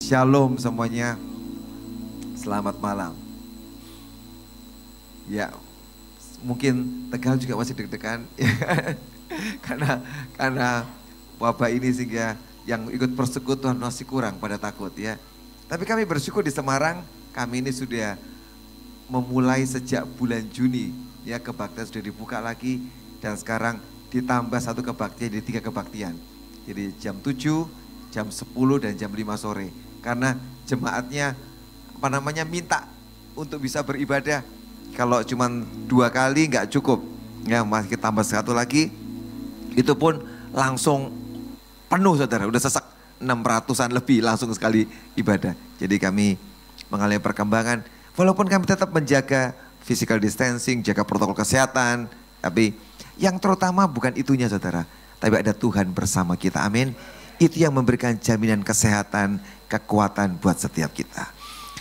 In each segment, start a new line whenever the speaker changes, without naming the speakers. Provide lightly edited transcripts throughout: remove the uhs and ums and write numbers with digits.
Shalom semuanya. Selamat malam. Ya, mungkin Tegal juga masih deg-degan karena wabah ini, sehingga yang ikut persekutuan masih kurang pada takut ya. Tapi kami bersyukur di Semarang, kami ini sudah memulai sejak bulan Juni ya, kebaktian sudah dibuka lagi, dan sekarang ditambah satu kebaktian, jadi 3 kebaktian. Jadi jam 7, jam 10 dan jam 5 sore. Karena jemaatnya minta untuk bisa beribadah. Kalau cuma 2 kali nggak cukup. Ya, masih tambah 1 lagi. Itu pun langsung penuh saudara, udah sesak 600-an lebih langsung sekali ibadah. Jadi kami mengalami perkembangan, walaupun kami tetap menjaga physical distancing, jaga protokol kesehatan. Tapi yang terutama bukan itunya saudara, tapi ada Tuhan bersama kita, amin. Itu yang memberikan jaminan kesehatan, kekuatan buat setiap kita.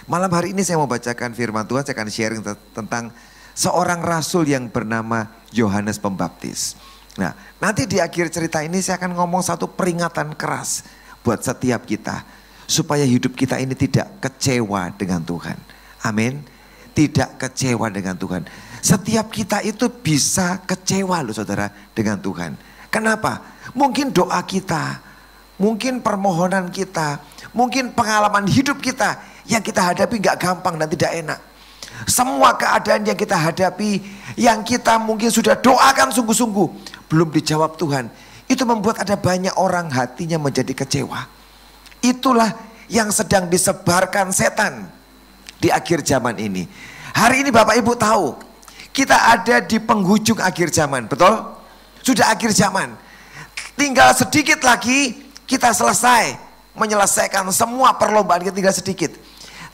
Malam hari ini saya mau bacakan firman Tuhan, saya akan sharing tentang seorang rasul yang bernama Yohanes Pembaptis. Nah, nanti di akhir cerita ini saya akan ngomong satu peringatan keras buat setiap kita, supaya hidup kita ini tidak kecewa dengan Tuhan. Amin. Tidak kecewa dengan Tuhan. Setiap kita itu bisa kecewa loh saudara dengan Tuhan. Kenapa? Mungkin doa kita, mungkin permohonan kita, mungkin pengalaman hidup kita yang kita hadapi gak gampang dan tidak enak. Semua keadaan yang kita hadapi, yang kita mungkin sudah doakan sungguh-sungguh, belum dijawab Tuhan. Itu membuat ada banyak orang hatinya menjadi kecewa. Itulah yang sedang disebarkan setan di akhir zaman ini. Hari ini Bapak Ibu tahu, kita ada di penghujung akhir zaman, betul? Sudah akhir zaman. Tinggal sedikit lagi kita selesai menyelesaikan semua perlombaan, kita tinggal sedikit.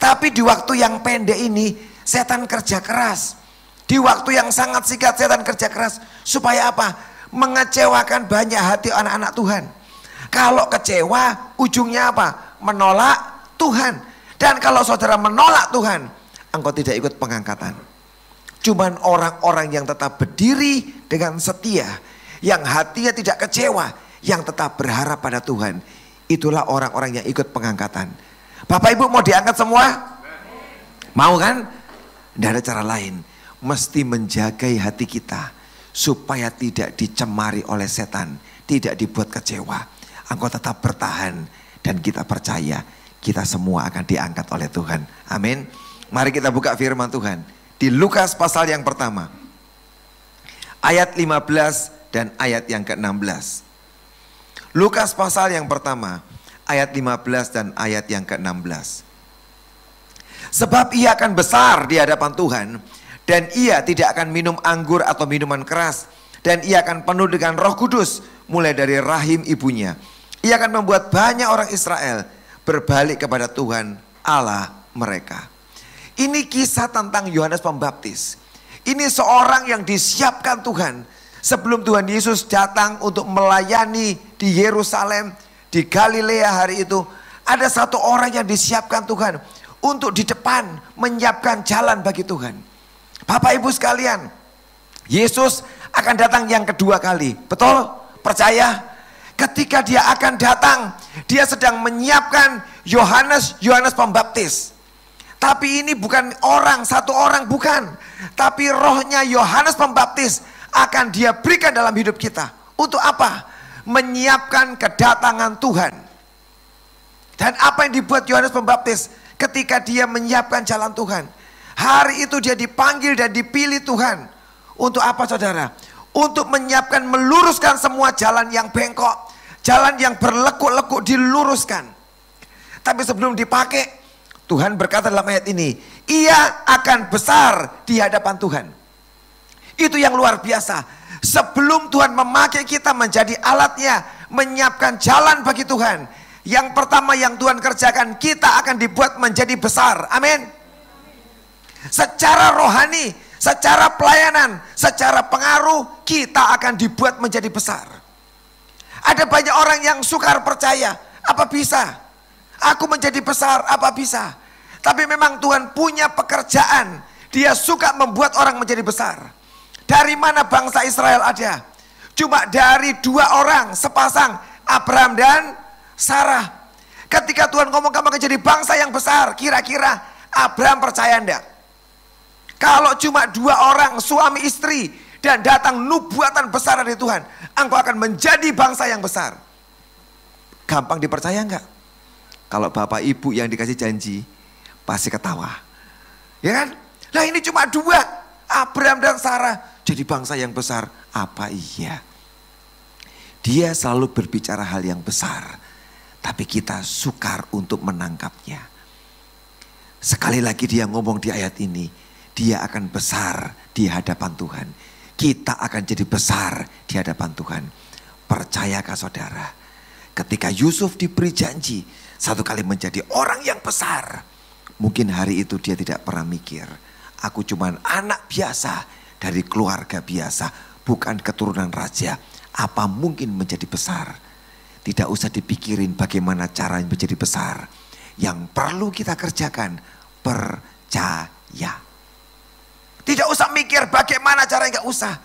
Tapi di waktu yang pendek ini setan kerja keras. Di waktu yang sangat singkat setan kerja keras. Supaya apa? Mengecewakan banyak hati anak-anak Tuhan. Kalau kecewa ujungnya apa? Menolak Tuhan. Dan kalau saudara menolak Tuhan, engkau tidak ikut pengangkatan. Cuman orang-orang yang tetap berdiri dengan setia, yang hatinya tidak kecewa, yang tetap berharap pada Tuhan, itulah orang-orang yang ikut pengangkatan. Bapak Ibu mau diangkat semua? Mau kan? Tidak ada cara lain. Mesti menjagai hati kita supaya tidak dicemari oleh setan, tidak dibuat kecewa. Engkau tetap bertahan dan kita percaya kita semua akan diangkat oleh Tuhan. Amin. Mari kita buka firman Tuhan di Lukas pasal yang pertama, ayat 15 dan ayat yang ke-16. Lukas pasal yang pertama, ayat 15 dan ayat yang ke-16. Sebab ia akan besar di hadapan Tuhan, dan ia tidak akan minum anggur atau minuman keras, dan ia akan penuh dengan Roh Kudus mulai dari rahim ibunya. Ia akan membuat banyak orang Israel berbalik kepada Tuhan Allah mereka. Ini kisah tentang Yohanes Pembaptis. Ini seorang yang disiapkan Tuhan sebelum Tuhan Yesus datang untuk melayani di Yerusalem, di Galilea hari itu. Ada satu orang yang disiapkan Tuhan untuk di depan menyiapkan jalan bagi Tuhan. Bapak Ibu sekalian, Yesus akan datang yang kedua kali. Betul? Percaya? Ketika dia akan datang, dia sedang menyiapkan Yohanes Pembaptis. Tapi ini bukan satu orang bukan. Tapi rohnya Yohanes Pembaptis akan dia berikan dalam hidup kita. Untuk apa? Menyiapkan kedatangan Tuhan. Dan apa yang dibuat Yohanes Pembaptis ketika dia menyiapkan jalan Tuhan? Hari itu dia dipanggil dan dipilih Tuhan. Untuk apa saudara? Untuk menyiapkan, meluruskan semua jalan yang bengkok. Jalan yang berlekuk-lekuk diluruskan. Tapi sebelum dipakai, Tuhan berkata dalam ayat ini, ia akan besar di hadapan Tuhan. Itu yang luar biasa. Sebelum Tuhan memakai kita menjadi alatnya, menyiapkan jalan bagi Tuhan, yang pertama yang Tuhan kerjakan, kita akan dibuat menjadi besar. Amin. Secara rohani, secara pelayanan, secara pengaruh, kita akan dibuat menjadi besar. Ada banyak orang yang sukar percaya, apa bisa? Aku menjadi besar, apa bisa? Tapi memang Tuhan punya pekerjaan. Dia suka membuat orang menjadi besar. Dari mana bangsa Israel ada? Cuma dari 2 orang sepasang, Abraham dan Sarah. Ketika Tuhan ngomong kamu akan jadi bangsa yang besar, kira-kira Abraham percaya enggak? Kalau cuma 2 orang suami istri dan datang nubuatan besar dari Tuhan, engkau akan menjadi bangsa yang besar. Gampang dipercaya enggak? Kalau bapak ibu yang dikasih janji pasti ketawa. Ya kan? Nah ini cuma 2, Abraham dan Sarah jadi bangsa yang besar. Apa iya? Dia selalu berbicara hal yang besar, tapi kita sukar untuk menangkapnya. Sekali lagi dia ngomong di ayat ini, dia akan besar di hadapan Tuhan. Kita akan jadi besar di hadapan Tuhan. Percayakah saudara? Ketika Yusuf diberi janji satu kali menjadi orang yang besar, mungkin hari itu dia tidak pernah mikir, aku cuman anak biasa dari keluarga biasa, bukan keturunan raja. Apa mungkin menjadi besar? Tidak usah dipikirin bagaimana cara menjadi besar. Yang perlu kita kerjakan, percaya. Tidak usah mikir bagaimana caranya, gak usah.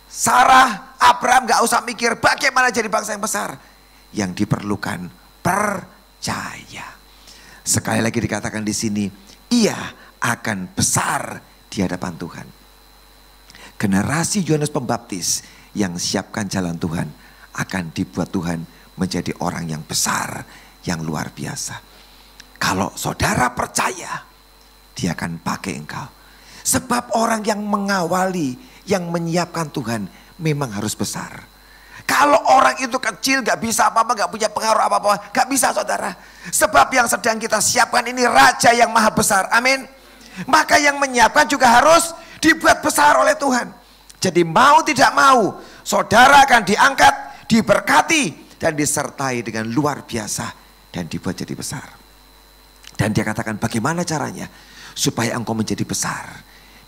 Sarah, Abraham gak usah mikir bagaimana jadi bangsa yang besar. Yang diperlukan percaya. Sekali lagi dikatakan di sini, ia akan besar di hadapan Tuhan. Generasi Yohanes Pembaptis yang siapkan jalan Tuhan akan dibuat Tuhan menjadi orang yang besar, yang luar biasa. Kalau saudara percaya, dia akan pakai engkau. Sebab orang yang mengawali, yang menyiapkan Tuhan memang harus besar. Kalau orang itu kecil, gak bisa apa-apa, gak punya pengaruh apa-apa, gak bisa saudara. Sebab yang sedang kita siapkan ini raja yang maha besar, amin. Maka yang menyiapkan juga harus dibuat besar oleh Tuhan. Jadi mau tidak mau, saudara akan diangkat, diberkati, dan disertai dengan luar biasa, dan dibuat jadi besar. Dan dia katakan bagaimana caranya supaya engkau menjadi besar.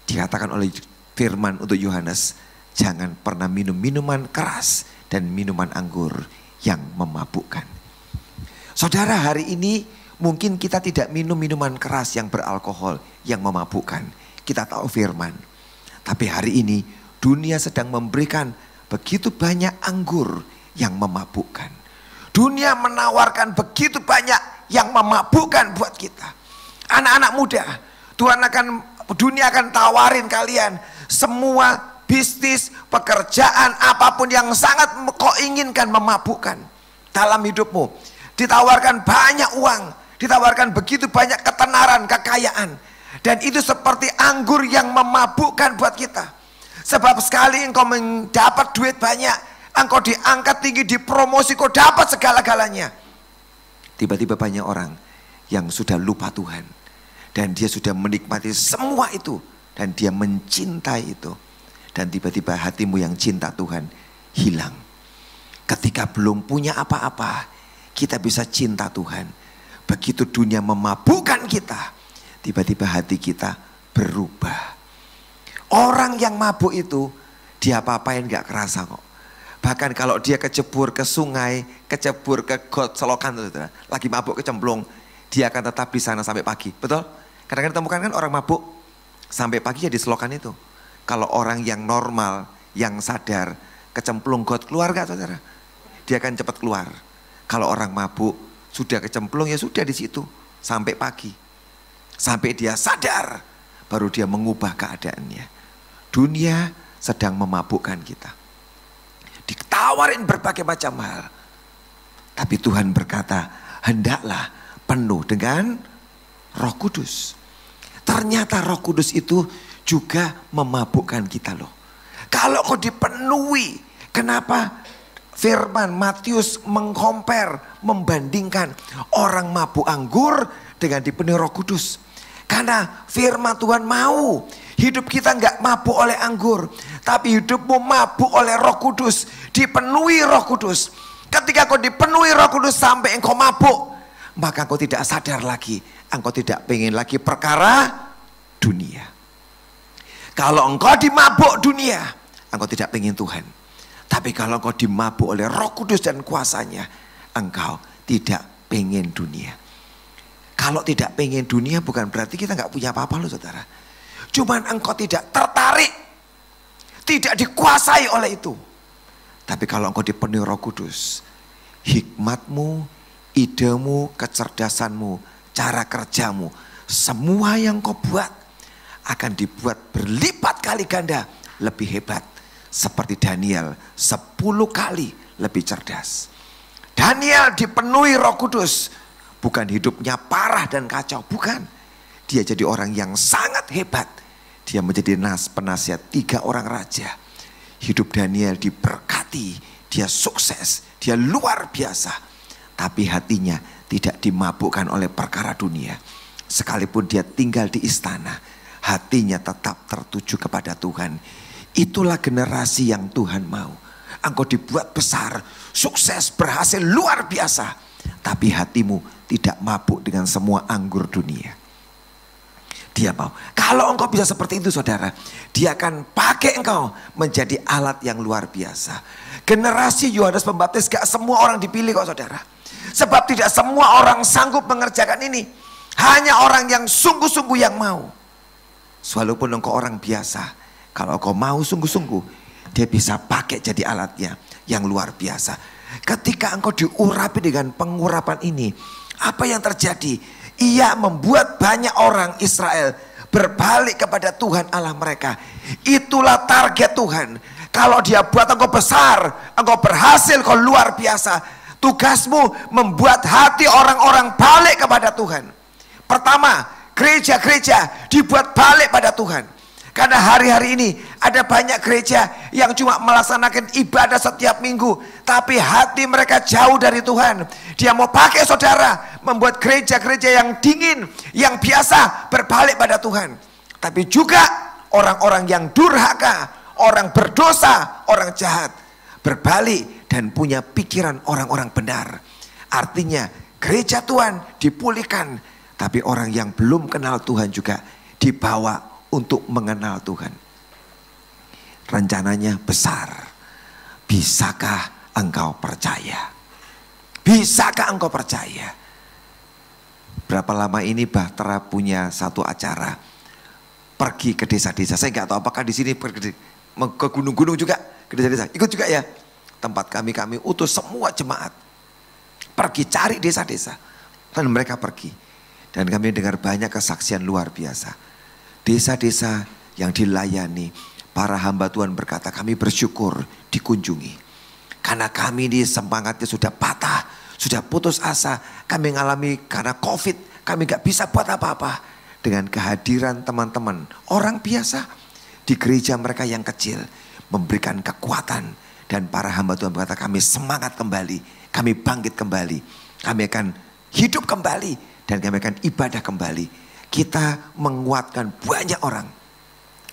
Dikatakan oleh firman untuk Yohanes, jangan pernah minum minuman keras dan minuman anggur yang memabukkan. Saudara, hari ini mungkin kita tidak minum minuman keras yang beralkohol, yang memabukkan. Kita tahu firman. Tapi hari ini dunia sedang memberikan begitu banyak anggur yang memabukkan. Dunia menawarkan begitu banyak yang memabukkan buat kita. Anak-anak muda, dunia akan tawarin kalian semua bisnis, pekerjaan, apapun yang sangat kau inginkan memabukkan dalam hidupmu. Ditawarkan banyak uang, ditawarkan begitu banyak ketenaran, kekayaan. Dan itu seperti anggur yang memabukkan buat kita. Sebab sekali engkau mendapat duit banyak, engkau diangkat tinggi, dipromosi, kau dapat segala-galanya. Tiba-tiba banyak orang yang sudah lupa Tuhan. Dan dia sudah menikmati semua itu. Dan dia mencintai itu. Dan tiba-tiba hatimu yang cinta Tuhan hilang. Ketika belum punya apa-apa, kita bisa cinta Tuhan. Begitu dunia memabukkan kita, tiba-tiba hati kita berubah. Orang yang mabuk itu, dia apa-apain gak kerasa kok. Bahkan kalau dia kecebur ke sungai, kecebur ke got selokan, lagi mabuk kecemplung, dia akan tetap di sana sampai pagi. Betul? Kadang-kadang ditemukan kan orang mabuk sampai pagi ya di selokan itu. Kalau orang yang normal, yang sadar, kecemplung got keluar gak saudara? Dia akan cepat keluar. Kalau orang mabuk sudah kecemplung ya sudah di situ sampai pagi. Sampai dia sadar, baru dia mengubah keadaannya. Dunia sedang memabukkan kita. Ditawarin berbagai macam hal. Tapi Tuhan berkata, hendaklah penuh dengan Roh Kudus. Ternyata Roh Kudus itu juga memabukkan kita loh. Kalau kau dipenuhi, kenapa firman Matius mengcompare, membandingkan orang mabuk anggur dengan dipenuhi Roh Kudus? Karena firman Tuhan mau hidup kita nggak mabuk oleh anggur, tapi hidupmu mabuk oleh Roh Kudus, dipenuhi Roh Kudus. Ketika kau dipenuhi Roh Kudus sampai engkau mabuk, maka engkau tidak sadar lagi, engkau tidak pengen lagi perkara dunia. Kalau engkau dimabuk dunia, engkau tidak pengen Tuhan. Tapi kalau engkau dimabuk oleh Roh Kudus dan kuasanya, engkau tidak pengen dunia. Kalau tidak pengen dunia bukan berarti kita nggak punya apa-apa loh saudara. Cuman engkau tidak tertarik, tidak dikuasai oleh itu. Tapi kalau engkau dipenuhi Roh Kudus, hikmatmu,
idemu, kecerdasanmu, cara kerjamu, semua yang kau buat akan dibuat berlipat kali ganda lebih hebat. Seperti Daniel 10 kali lebih cerdas. Daniel dipenuhi Roh Kudus. Bukan hidupnya parah dan kacau, bukan. Dia jadi orang yang sangat hebat. Dia menjadi penasihat 3 orang raja. Hidup Daniel diberkati, dia sukses, dia luar biasa. Tapi hatinya tidak dimabukkan oleh perkara dunia. Sekalipun dia tinggal di istana, hatinya tetap tertuju kepada Tuhan. Itulah generasi yang Tuhan mau. Engkau dibuat besar, sukses, berhasil, luar biasa. Tapi hatimu tidak mabuk dengan semua anggur dunia. Dia mau. Kalau engkau bisa seperti itu saudara, dia akan pakai engkau menjadi alat yang luar biasa. Generasi Yohanes Pembaptis gak semua orang dipilih kok saudara. Sebab tidak semua orang sanggup mengerjakan ini. Hanya orang yang sungguh-sungguh yang mau. Walaupun engkau orang biasa, kalau engkau mau sungguh-sungguh, dia bisa pakai jadi alatnya yang luar biasa. Ketika engkau diurapi dengan pengurapan ini, apa yang terjadi? Ia membuat banyak orang Israel berbalik kepada Tuhan Allah mereka. Itulah target Tuhan. Kalau dia buat engkau besar, engkau berhasil, engkau luar biasa. Tugasmu membuat hati orang-orang balik kepada Tuhan. Pertama, gereja-gereja dibuat balik pada Tuhan. Karena hari-hari ini ada banyak gereja yang cuma melaksanakan ibadah setiap minggu, tapi hati mereka jauh dari Tuhan. Dia mau pakai saudara membuat gereja-gereja yang dingin, yang biasa berbalik pada Tuhan. Tapi juga orang-orang yang durhaka, orang berdosa, orang jahat berbalik dan punya pikiran orang-orang benar. Artinya gereja Tuhan dipulihkan, tapi orang yang belum kenal Tuhan juga dibawa untuk mengenal Tuhan. Rencananya besar. Bisakah engkau percaya? Bisakah engkau percaya? Berapa lama ini Bahtera punya satu acara pergi ke desa-desa. Saya nggak tahu apakah di sini ke gunung-gunung juga, ke desa-desa. Ikut juga ya. Tempat kami utus semua jemaat pergi cari desa-desa. Dan mereka pergi. Dan kami dengar banyak kesaksian luar biasa. Desa-desa yang dilayani, para hamba Tuhan berkata, kami bersyukur dikunjungi. Karena kami ini semangatnya sudah patah, sudah putus asa. Kami mengalami karena COVID, kami gak bisa buat apa-apa. Dengan kehadiran teman-teman, orang biasa di gereja mereka yang kecil, memberikan kekuatan. Dan para hamba Tuhan berkata, kami semangat kembali, kami bangkit kembali. Kami akan hidup kembali, dan kami akan ibadah kembali. Kita menguatkan banyak orang.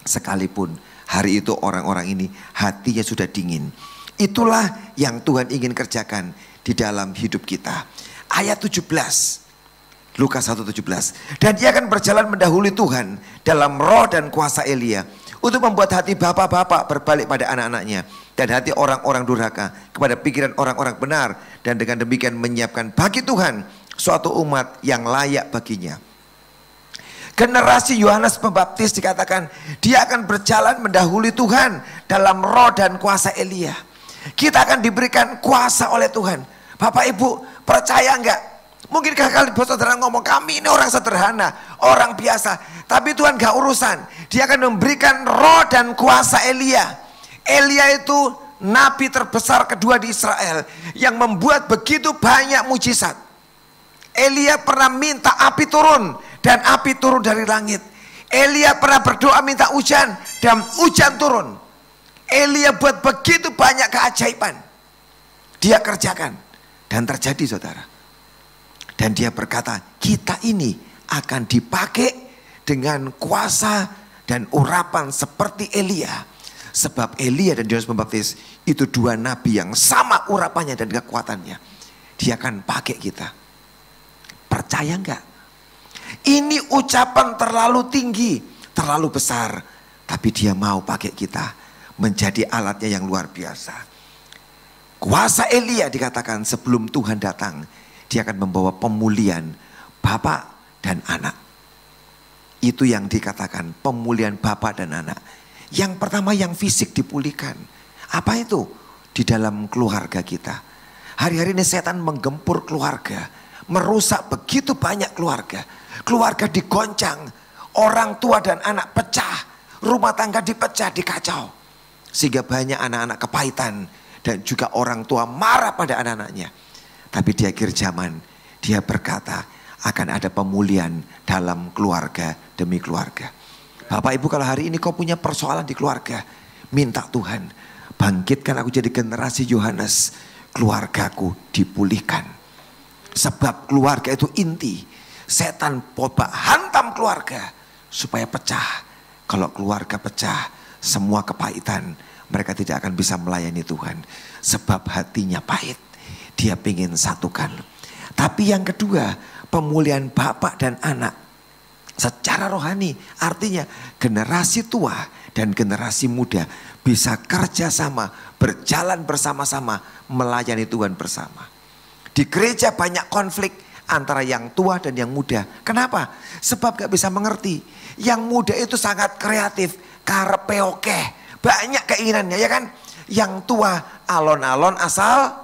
Sekalipun hari itu orang-orang ini hatinya sudah dingin. Itulah yang Tuhan ingin kerjakan di dalam hidup kita. Ayat 17. Lukas 1:17. Dan dia akan berjalan mendahului Tuhan dalam roh dan kuasa Elia. Untuk membuat hati bapak-bapak berbalik pada anak-anaknya. Dan hati orang-orang durhaka kepada pikiran orang-orang benar. Dan dengan demikian menyiapkan bagi Tuhan suatu umat yang layak baginya. Generasi Yohanes Pembaptis dikatakan dia akan berjalan mendahului Tuhan dalam roh dan kuasa Elia. Kita akan diberikan kuasa oleh Tuhan. Bapak Ibu percaya enggak? Mungkinkah kalian saudara ngomong kami ini orang sederhana, orang biasa. Tapi Tuhan gak urusan. Dia akan memberikan roh dan kuasa Elia. Elia itu nabi terbesar kedua di Israel yang membuat begitu banyak mujizat. Elia pernah minta api turun dan api turun dari langit. Elia pernah berdoa minta hujan dan hujan turun. Elia buat begitu banyak keajaiban. Dia kerjakan dan terjadi saudara. Dan dia berkata kita ini akan dipakai dengan kuasa dan urapan seperti Elia. Sebab Elia dan Yohanes Pembaptis itu dua nabi yang sama urapannya dan kekuatannya. Dia akan pakai kita. Percaya enggak? Ini ucapan terlalu tinggi, terlalu besar. Tapi dia mau pakai kita menjadi alatnya yang luar biasa. Kuasa Elia dikatakan sebelum Tuhan datang, dia akan membawa pemulihan bapak dan anak. Itu yang dikatakan pemulihan bapak dan anak. Yang pertama yang fisik dipulihkan. Apa itu? Di dalam keluarga kita. Hari-hari ini setan menggempur keluarga, merusak begitu banyak keluarga. Keluarga digoncang, orang tua dan anak pecah, rumah tangga dipecah, dikacau. Sehingga banyak anak-anak kepahitan dan juga orang tua marah pada anak-anaknya. Tapi di akhir zaman dia berkata akan ada pemulihan dalam keluarga demi keluarga. Bapak Ibu, kalau hari ini kau punya persoalan di keluarga, minta Tuhan bangkitkan aku jadi generasi Yohanes. Keluargaku dipulihkan. Sebab keluarga itu inti. Setan coba hantam keluarga supaya pecah. Kalau keluarga pecah, semua kepahitan, mereka tidak akan bisa melayani Tuhan. Sebab hatinya pahit. Dia ingin satukan. Tapi yang kedua, pemulihan bapak dan anak secara rohani. Artinya generasi tua dan generasi muda bisa kerja sama, berjalan bersama-sama, melayani Tuhan bersama. Di gereja banyak konflik antara yang tua dan yang muda. Kenapa? Sebab gak bisa mengerti. Yang muda itu sangat kreatif, karepe oke, banyak keinginannya ya kan. Yang tua alon-alon asal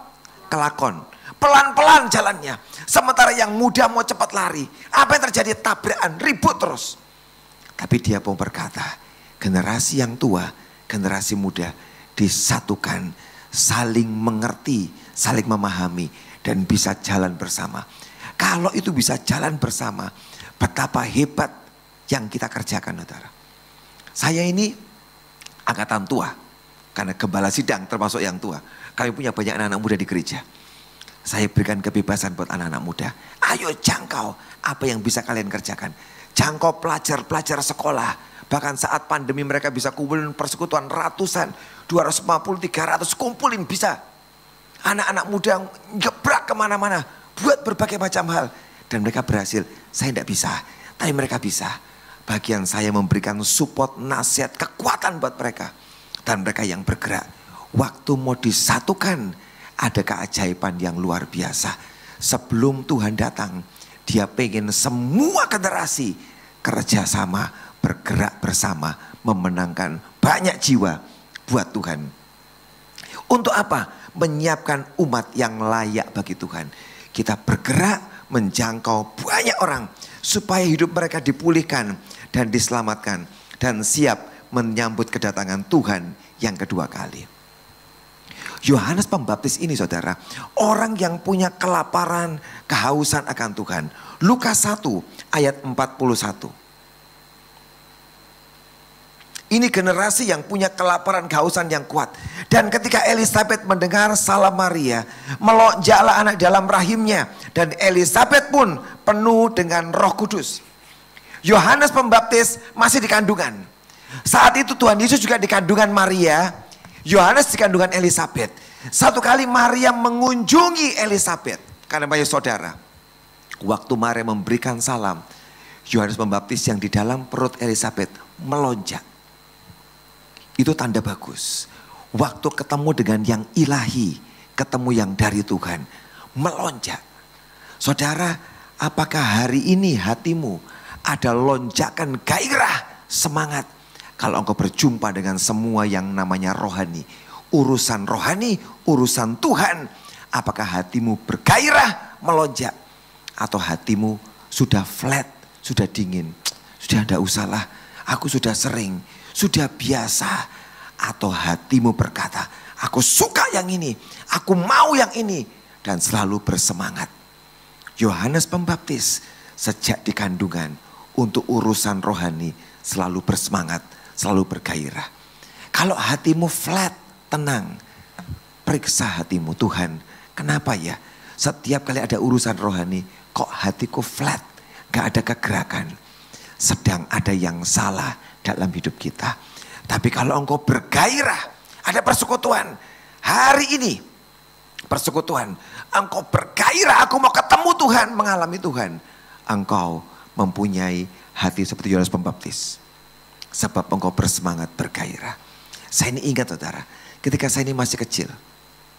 kelakon, pelan-pelan jalannya. Sementara yang muda mau cepat lari. Apa yang terjadi? Tabrakan, ribut terus. Tapi dia pun berkata, generasi yang tua, generasi muda disatukan, saling mengerti, saling memahami, dan bisa jalan bersama. Kalau itu bisa jalan bersama, betapa hebat yang kita kerjakan, saudara. Saya ini angkatan tua, karena gembala sidang termasuk yang tua. Kami punya banyak anak-anak muda di gereja. Saya berikan kebebasan buat anak-anak muda. Ayo jangkau apa yang bisa kalian kerjakan. Jangkau pelajar-pelajar sekolah. Bahkan saat pandemi mereka bisa kumpulin persekutuan ratusan, 250, 300, kumpulin bisa. Anak-anak muda gebrak kemana-mana, buat berbagai macam hal. Dan mereka berhasil, saya tidak bisa, tapi mereka bisa. Bagian saya memberikan support, nasihat, kekuatan buat mereka. Dan mereka yang bergerak. Waktu mau disatukan, ada keajaiban yang luar biasa. Sebelum Tuhan datang, dia pengen semua generasi kerjasama, bergerak bersama, memenangkan banyak jiwa buat Tuhan. Untuk apa? Menyiapkan umat yang layak bagi Tuhan. Kita bergerak menjangkau banyak orang supaya hidup mereka dipulihkan dan diselamatkan dan siap menyambut kedatangan Tuhan yang kedua kali. Yohanes Pembaptis ini saudara, orang yang punya kelaparan, kehausan akan Tuhan. Lukas 1 ayat 41. Ini generasi yang punya kelaparan, kehausan yang kuat. Dan ketika Elisabet mendengar salam Maria, melonjaklah anak dalam rahimnya. Dan Elisabet pun penuh dengan Roh Kudus. Yohanes Pembaptis masih di kandungan. Saat itu Tuhan Yesus juga di kandungan Maria. Yohanes di kandungan Elisabet. Satu kali Maria mengunjungi Elisabet. Karena banyak saudara. Waktu Maria memberikan salam, Yohanes Pembaptis yang di dalam perut Elisabet melonjak. Itu tanda bagus. Waktu ketemu dengan yang ilahi, ketemu yang dari Tuhan, melonjak. Saudara, apakah hari ini hatimu ada lonjakan gairah, semangat? Kalau engkau berjumpa dengan semua yang namanya rohani, urusan Tuhan, apakah hatimu bergairah, melonjak? Atau hatimu sudah flat, sudah dingin, sudah tidak usahlah, aku sudah sering, sudah biasa. Atau hatimu berkata, aku suka yang ini, aku mau yang ini, dan selalu bersemangat. Yohanes Pembaptis sejak di kandungan untuk urusan rohani selalu bersemangat, selalu bergairah. Kalau hatimu flat, tenang, periksa hatimu. Tuhan, kenapa ya setiap kali ada urusan rohani kok hatiku flat, gak ada kegerakan? Sedang ada yang salah dalam hidup kita. Tapi kalau engkau bergairah, ada persekutuan. Hari ini persekutuan, engkau bergairah, aku mau ketemu Tuhan, mengalami Tuhan. Engkau mempunyai hati seperti Yohanes Pembaptis. Sebab engkau bersemangat, bergairah. Saya ini ingat saudara, ketika saya ini masih kecil.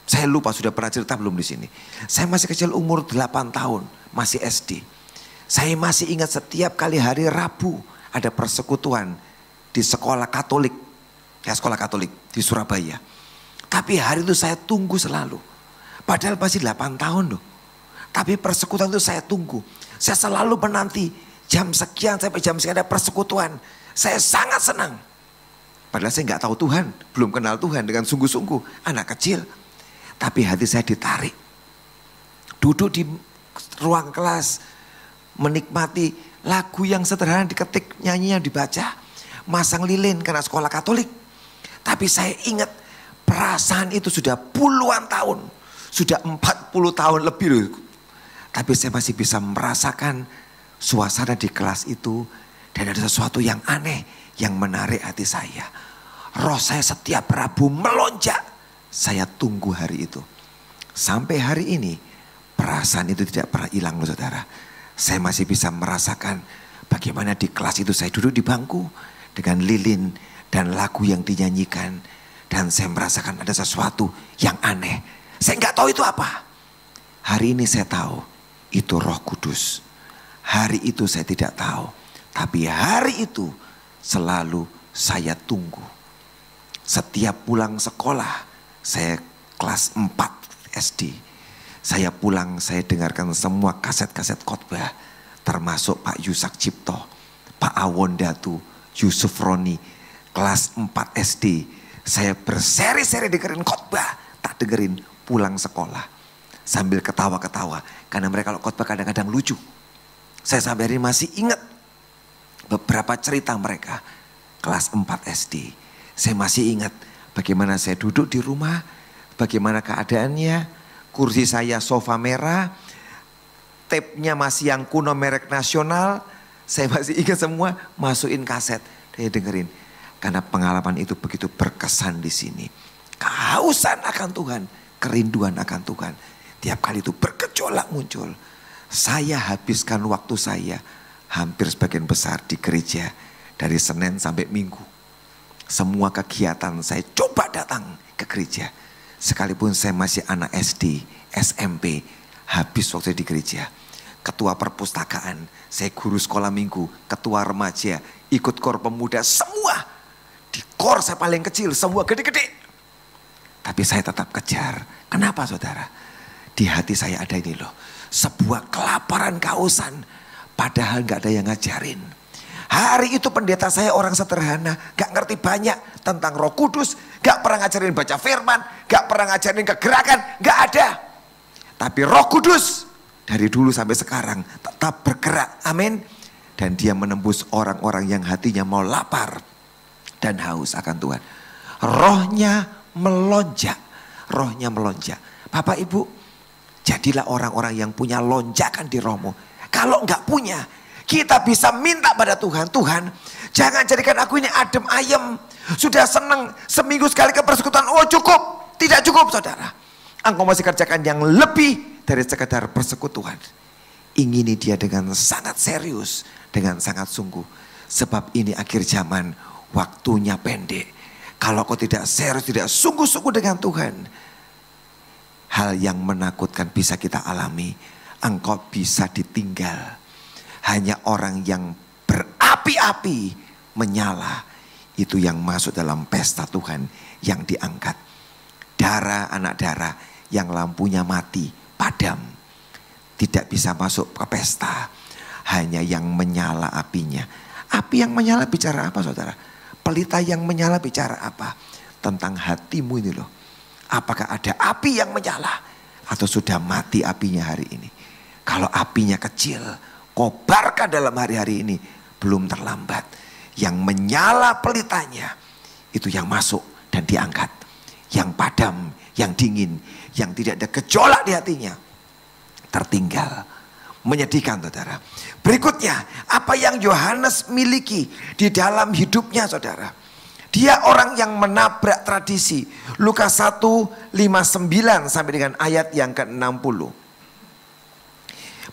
Saya lupa sudah pernah cerita belum di sini. Saya masih kecil umur 8 tahun, masih SD. Saya masih ingat setiap kali hari Rabu ada persekutuan di sekolah Katolik. Ya, sekolah Katolik di Surabaya. Tapi hari itu saya tunggu selalu. Padahal masih 8 tahun loh. Tapi persekutuan itu saya tunggu. Saya selalu menanti jam sekian sampai jam sekian ada persekutuan. Saya sangat senang. Padahal saya nggak tahu Tuhan, belum kenal Tuhan dengan sungguh-sungguh, anak kecil. Tapi hati saya ditarik. Duduk di ruang kelas, menikmati lagu yang sederhana diketik, nyanyi yang dibaca. Masang lilin karena sekolah Katolik. Tapi saya ingat perasaan itu sudah puluhan tahun. Sudah 40 tahun lebih loh. Tapi saya masih bisa merasakan suasana di kelas itu. Dan ada sesuatu yang aneh yang menarik hati saya. Roh saya setiap Rabu melonjak. Saya tunggu hari itu. Sampai hari ini perasaan itu tidak pernah hilang loh saudara. Saya masih bisa merasakan bagaimana di kelas itu saya duduk di bangku dengan lilin dan lagu yang dinyanyikan. Dan saya merasakan ada sesuatu yang aneh. Saya nggak tahu itu apa. Hari ini saya tahu itu Roh Kudus. Hari itu saya tidak tahu. Tapi hari itu selalu saya tunggu. Setiap pulang sekolah, saya kelas 4 SD. Saya pulang, saya dengarkan semua kaset-kaset khotbah. Termasuk Pak Yusak Cipto, Pak Awon Datu, Yusuf Roni. Kelas 4 SD. Saya berseri-seri dengerin khotbah. Tak dengerin pulang sekolah. Sambil ketawa-ketawa. Karena mereka kalau khotbah kadang-kadang lucu. Saya sampai hari ini masih ingat beberapa cerita mereka. Kelas 4 SD. Saya masih ingat bagaimana saya duduk di rumah. Bagaimana keadaannya. Kursi saya sofa merah. Tape-nya masih yang kuno merek nasional. Saya masih ingat semua. Masukin kaset. Saya dengerin. Karena pengalaman itu begitu berkesan di sini. Kehausan akan Tuhan. Kerinduan akan Tuhan. Tiap kali itu bergejolak muncul. Saya habiskan waktu saya hampir sebagian besar di gereja. Dari Senin sampai Minggu. Semua kegiatan saya coba datang ke gereja. Sekalipun saya masih anak SD, SMP. Habis waktu di gereja. Ketua perpustakaan, saya guru sekolah minggu, ketua remaja, ikut kor pemuda, semua. Di kor saya paling kecil, semua gede-gede. Tapi saya tetap kejar. Kenapa saudara? Di hati saya ada ini loh. Sebuah kelaparan kehausan. Padahal gak ada yang ngajarin. Hari itu pendeta saya orang sederhana. Gak ngerti banyak tentang Roh Kudus. Gak pernah ngajarin baca firman. Gak pernah ngajarin kegerakan. Gak ada. Tapi Roh Kudus dari dulu sampai sekarang tetap bergerak. Amin. Dan dia menembus orang-orang yang hatinya mau lapar dan haus akan Tuhan. Rohnya melonjak. Rohnya melonjak. Bapak Ibu, jadilah orang-orang yang punya lonjakan di rohmu. Kalau enggak punya, kita bisa minta pada Tuhan. Tuhan, jangan jadikan aku ini adem ayem. Sudah senang seminggu sekali ke persekutuan. Oh cukup. Tidak cukup saudara. Engkau masih kerjakan yang lebih dari sekedar persekutuan. Ingini dia dengan sangat serius. Dengan sangat sungguh. Sebab ini akhir zaman. Waktunya pendek. Kalau kau tidak serius, tidak sungguh-sungguh dengan Tuhan. Hal yang menakutkan bisa kita alami. Engkau bisa ditinggal. Hanya orang yang berapi-api menyala. Itu yang masuk dalam pesta Tuhan yang diangkat. Darah, anak darah yang lampunya mati, padam. Tidak bisa masuk ke pesta. Hanya yang menyala apinya. Api yang menyala bicara apa saudara? Pelita yang menyala bicara apa? Tentang hatimu ini loh. Apakah ada api yang menyala? Atau sudah mati apinya hari ini? Kalau apinya kecil, kobarkan dalam hari-hari ini. Belum terlambat. Yang menyala pelitanya. Itu yang masuk dan diangkat. Yang padam, yang dingin. Yang tidak ada gejolak di hatinya. Tertinggal. Menyedihkan saudara. Berikutnya, apa yang Yohanes miliki di dalam hidupnya saudara. Dia orang yang menabrak tradisi. Lukas 1:59 sampai dengan ayat yang ke-60.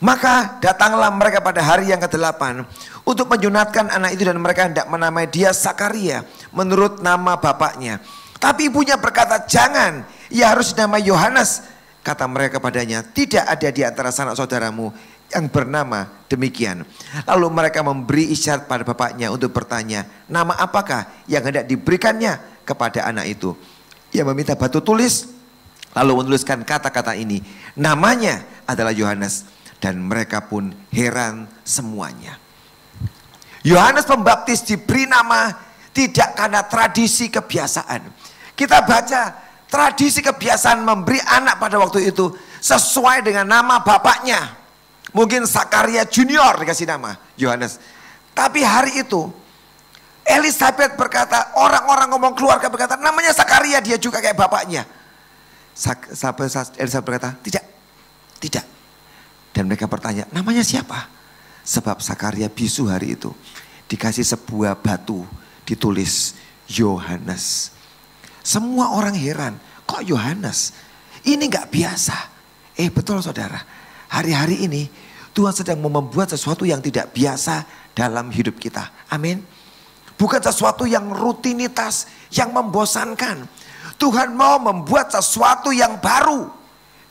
Maka datanglah mereka pada hari yang ke-8 untuk menyunatkan anak itu, dan mereka hendak menamai dia Zakaria menurut nama bapaknya. Tapi ibunya berkata, jangan, ia harus dinamai Yohanes. Kata mereka kepadanya, tidak ada di antara sanak saudaramu yang bernama demikian. Lalu mereka memberi isyarat pada bapaknya untuk bertanya, nama apakah yang hendak diberikannya kepada anak itu. Ia meminta batu tulis. lalu menuliskan kata-kata ini. Namanya adalah Yohanes, dan mereka pun heran semuanya. Yohanes Pembaptis diberi nama tidak karena tradisi kebiasaan. Kita baca tradisi kebiasaan memberi anak pada waktu itu sesuai dengan nama bapaknya. Mungkin Zakaria Junior dikasih nama Yohanes. Tapi hari itu Elizabeth berkata, orang-orang ngomong keluarga berkata, namanya Zakaria, dia juga kayak bapaknya. Elizabeth berkata, tidak. Dan mereka bertanya, namanya siapa? Sebab Zakaria bisu hari itu. Dikasih sebuah batu, ditulis Yohanes. Semua orang heran, kok Yohanes? Ini gak biasa. Betul saudara, hari-hari ini Tuhan sedang membuat sesuatu yang tidak biasa dalam hidup kita. Amin. Bukan sesuatu yang rutinitas, yang membosankan. Tuhan mau membuat sesuatu yang baru.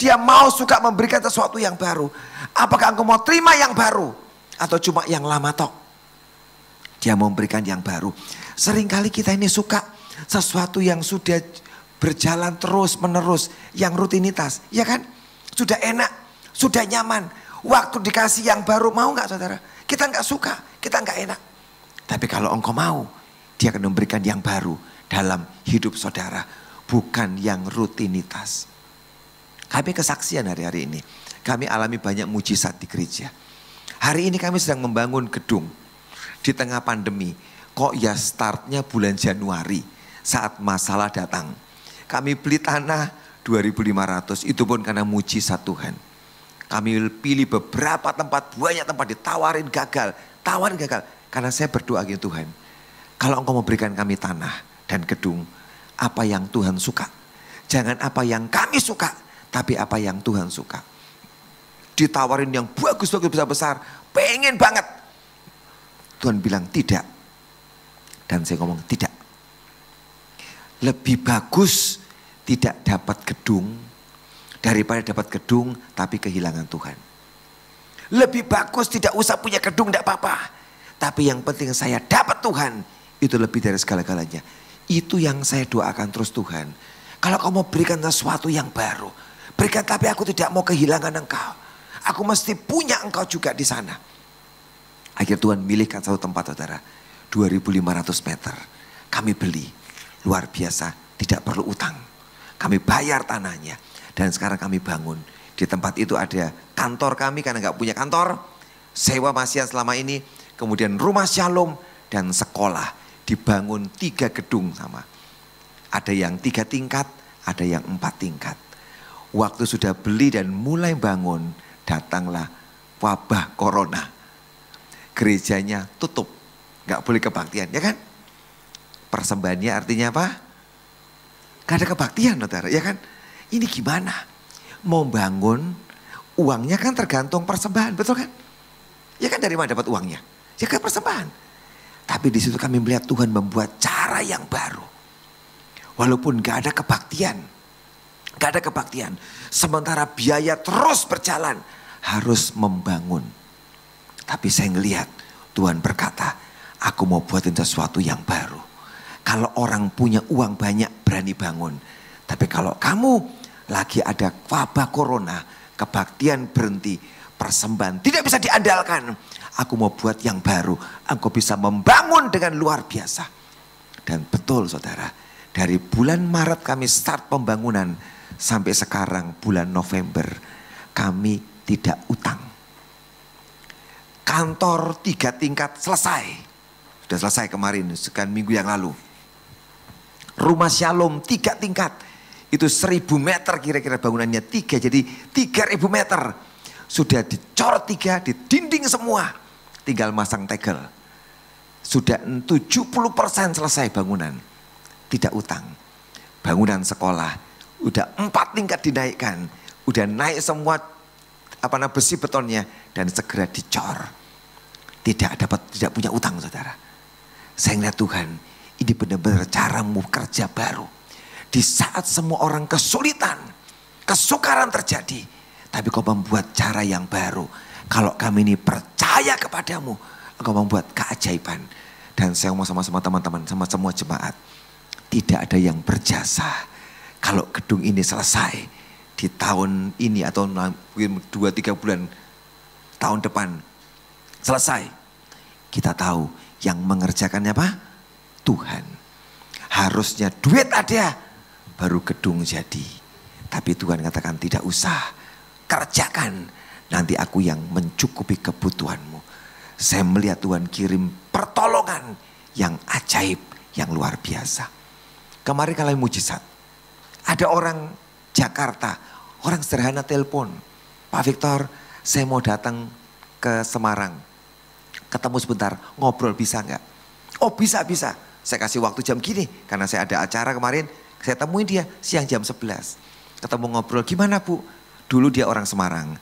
Dia mau suka memberikan sesuatu yang baru. Apakah engkau mau terima yang baru? Atau cuma yang lama tok? Dia mau memberikan yang baru. Seringkali kita ini suka sesuatu yang sudah berjalan terus menerus. Yang rutinitas, ya kan? Sudah enak, sudah nyaman. Waktu dikasih yang baru, mau gak saudara? Kita gak suka, kita gak enak. Tapi kalau engkau mau, dia akan memberikan yang baru dalam hidup saudara. Bukan yang rutinitas. Kami kesaksian hari-hari ini. Kami alami banyak mujizat di gereja. Hari ini kami sedang membangun gedung. Di tengah pandemi. Kok ya startnya bulan Januari. Saat masalah datang. Kami beli tanah 2.500. Itu pun karena mujizat Tuhan. Kami pilih beberapa tempat, banyak tempat ditawarin gagal. Tawarin gagal. Karena saya berdoa ke Tuhan. Kalau engkau memberikan kami tanah dan gedung. Apa yang Tuhan suka. Jangan apa yang kami suka. Tapi apa yang Tuhan suka. Ditawarin yang bagus-bagus besar-besar. Pengen banget. Tuhan bilang tidak. Dan saya ngomong tidak. Lebih bagus tidak dapat gedung. Daripada dapat gedung tapi kehilangan Tuhan. Lebih bagus tidak usah punya gedung, tidak apa-apa. Tapi yang penting saya dapat Tuhan. Itu lebih dari segala-galanya. Itu yang saya doakan terus Tuhan. Kalau kau mau berikan sesuatu yang baru. Berikan, tapi aku tidak mau kehilangan engkau. Aku mesti punya engkau juga di sana. Akhirnya Tuhan milihkan satu tempat saudara. 2.500 meter. Kami beli. Luar biasa. Tidak perlu utang. Kami bayar tanahnya. Dan sekarang kami bangun. Di tempat itu ada kantor kami karena gak punya kantor. Sewa Masian selama ini. Kemudian rumah Shalom dan sekolah. Dibangun 3 gedung sama. Ada yang 3 tingkat, ada yang 4 tingkat. Waktu sudah beli dan mulai bangun, datanglah wabah corona. Gerejanya tutup. Gak boleh kebaktian, ya kan? Persembahannya artinya apa? Gak ada kebaktian, saudara, ya kan? Ini gimana? Mau bangun, uangnya kan tergantung persembahan, betul kan? Ya kan dari mana dapat uangnya? Ya kan persembahan. Tapi di situ kami melihat Tuhan membuat cara yang baru. Walaupun gak ada kebaktian. Gak ada kebaktian. Sementara biaya terus berjalan. Harus membangun. Tapi saya ngelihat Tuhan berkata, aku mau buatin sesuatu yang baru. Kalau orang punya uang banyak berani bangun. Tapi kalau kamu lagi ada wabah corona, kebaktian berhenti, persembahan tidak bisa diandalkan. Aku mau buat yang baru. Engkau bisa membangun dengan luar biasa. Dan betul saudara, dari bulan Maret kami start pembangunan sampai sekarang bulan November kami tidak utang. Kantor 3 tingkat selesai. Sudah selesai kemarin, sekian minggu yang lalu. Rumah Shalom 3 tingkat. Itu 1.000 meter kira-kira bangunannya 3. Jadi 3.000 meter. Sudah dicorot 3, di dinding semua. Tinggal masang tegel. Sudah 70% selesai bangunan. Tidak utang. Bangunan sekolah. Udah 4 tingkat dinaikkan. Udah naik semua besi betonnya. Dan segera dicor. Tidak punya utang saudara. Saya ngeliat Tuhan. Ini benar-benar caramu kerja baru. Di saat semua orang kesulitan, kesukaran terjadi. Tapi kau membuat cara yang baru. Kalau kami ini percaya kepadamu, engkau membuat keajaiban. Dan saya ngomong sama teman-teman, sama semua jemaat. Tidak ada yang berjasa. Kalau gedung ini selesai, di tahun ini atau mungkin 2-3 bulan tahun depan selesai. Kita tahu yang mengerjakannya apa? Tuhan. Harusnya duit ada, baru gedung jadi. Tapi Tuhan katakan tidak usah, kerjakan. Nanti aku yang mencukupi kebutuhanmu. Saya melihat Tuhan kirim pertolongan yang ajaib, yang luar biasa. Kemarin kalian mujizat. Ada orang Jakarta, orang sederhana telepon. Pak Victor, saya mau datang ke Semarang. Ketemu sebentar, ngobrol bisa nggak? Oh bisa. Saya kasih waktu jam gini. Karena saya ada acara kemarin, saya temuin dia siang jam 11. Ketemu ngobrol, gimana Bu? Dulu dia orang Semarang.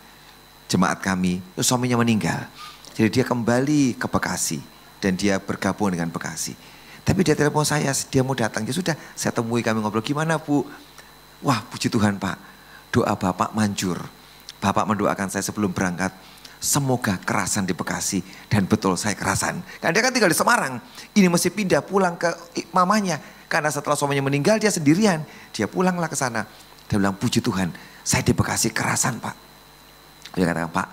Jemaat kami, suaminya meninggal. Jadi dia kembali ke Bekasi. Dan dia bergabung dengan Bekasi. Tapi dia telepon saya, dia mau datang. Ya sudah, saya temui, kami ngobrol, gimana Bu? Wah puji Tuhan Pak, doa Bapak manjur. Bapak mendoakan saya sebelum berangkat. Semoga kerasan di Bekasi. Dan betul saya kerasan. Karena dia kan tinggal di Semarang. Ini mesti pindah pulang ke mamanya. Karena setelah suaminya meninggal dia sendirian. Dia pulanglah ke sana. Dia bilang puji Tuhan, saya di Bekasi kerasan Pak. Dia katakan Pak,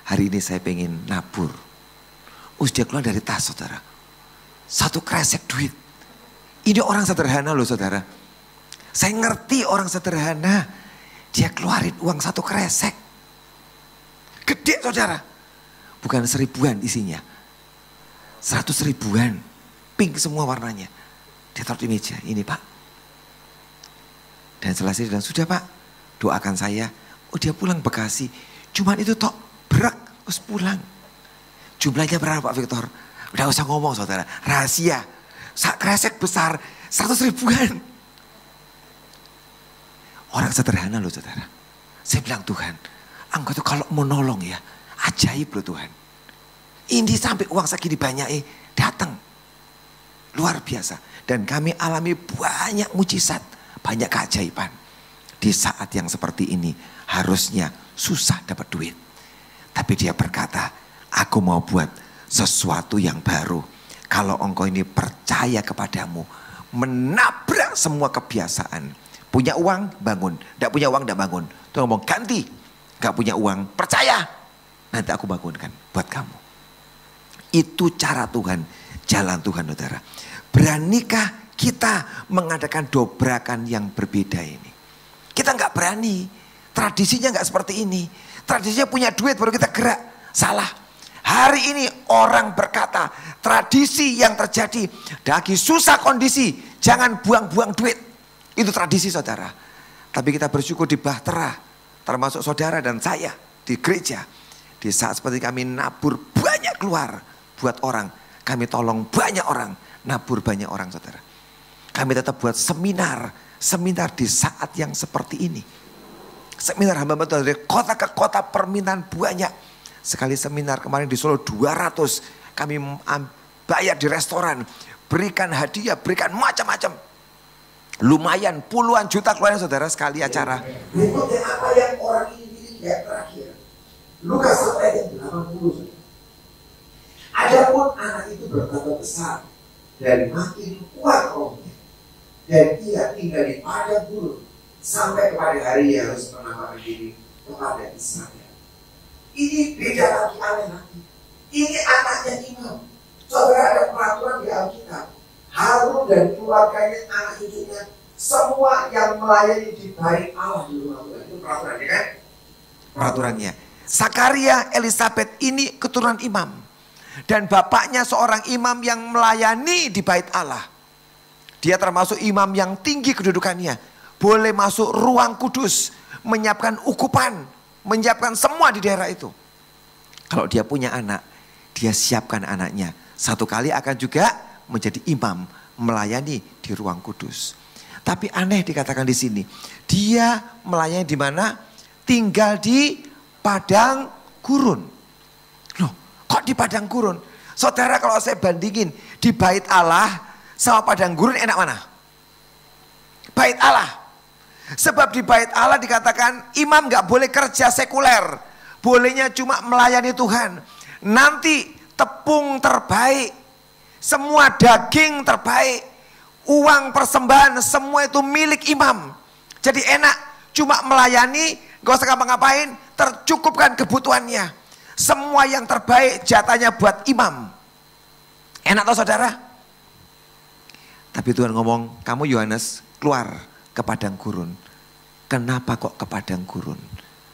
hari ini saya pengen nabur. Dia keluar dari tas saudara. 1 kresek duit. Ini orang sederhana loh saudara. Saya ngerti orang sederhana. Dia keluarin uang 1 kresek. Gede saudara. Bukan 1000-an isinya. 100 ribuan. Pink semua warnanya. Dia taruh di meja. Ini Pak. Dan selesai dia bilang, sudah Pak. Doakan saya. Oh dia pulang Bekasi. Cuman itu tok. Berak. Terus pulang. Jumlahnya berapa Pak Victor? Udah usah ngomong saudara. Rahasia. Kresek besar. 100 ribuan. Orang sederhana loh saudara. Saya bilang Tuhan, Engkau tuh kalau mau nolong ya, ajaib loh Tuhan. Ini sampai uang segini banyak datang. Luar biasa. Dan kami alami banyak mujizat, banyak keajaiban. Di saat yang seperti ini harusnya susah dapat duit. Tapi dia berkata, aku mau buat sesuatu yang baru. Kalau engkau ini percaya kepadamu, menabrak semua kebiasaan. Punya uang, bangun. Tidak punya uang, tidak bangun. Tuh ngomong ganti. Gak punya uang, percaya. Nanti aku bangunkan buat kamu. Itu cara Tuhan, jalan Tuhan saudara. Beranikah kita mengadakan dobrakan yang berbeda ini? Kita gak berani. Tradisinya gak seperti ini. Tradisinya punya duit baru kita gerak. Salah. Hari ini orang berkata tradisi yang terjadi. Lagi susah kondisi. Jangan buang-buang duit. Itu tradisi saudara. Tapi kita bersyukur di Bahtera, termasuk saudara dan saya di gereja. Di saat seperti kami nabur banyak keluar buat orang. Kami tolong banyak orang, nabur banyak orang saudara. Kami tetap buat seminar di saat yang seperti ini. Seminar hamba dari kota ke kota, permintaan banyak. Sekali seminar kemarin di Solo 200. Kami bayar di restoran, berikan hadiah, berikan macam-macam. Lumayan puluhan juta keluarnya saudara sekali acara.
Berikutnya apa yang orang ini yang terakhir. Lukas 1 ayat 80. Adapun anak itu bertambah besar dan makin kuat rohnya. Dan ia tinggal di padang gurun sampai kepada hari ia harus menampakkan diri kepada Israel. Ini beda lagi aneh lagi. Ini anaknya imam. Saudara ada peraturan di Alkitab. Harun dan keluarganya, anak cucunya, semua yang melayani di bait Allah di rumah Tuhan. Itu peraturannya kan?
Peraturannya. Zakaria, Elisabeth ini keturunan imam. Dan bapaknya seorang imam yang melayani di bait Allah. Dia termasuk imam yang tinggi kedudukannya. Boleh masuk ruang kudus, menyiapkan ukupan, menyiapkan semua di daerah itu. Kalau dia punya anak, dia siapkan anaknya. Satu kali akan juga menjadi imam, melayani di ruang kudus. Tapi aneh dikatakan di sini, dia melayani di mana? Tinggal di padang gurun. Loh, kok di padang gurun? Saudara, kalau saya bandingin di bait Allah sama padang gurun, enak mana? Bait Allah. Sebab di bait Allah dikatakan imam gak boleh kerja sekuler, bolehnya cuma melayani Tuhan. Nanti tepung terbaik, semua daging terbaik, uang persembahan, semua itu milik imam. Jadi enak, cuma melayani, gak usah ngapa-ngapain, tercukupkan kebutuhannya. Semua yang terbaik jatahnya buat imam. Enak toh saudara? Tapi Tuhan ngomong, kamu Yohanes keluar ke padang gurun. Kenapa kok ke padang gurun?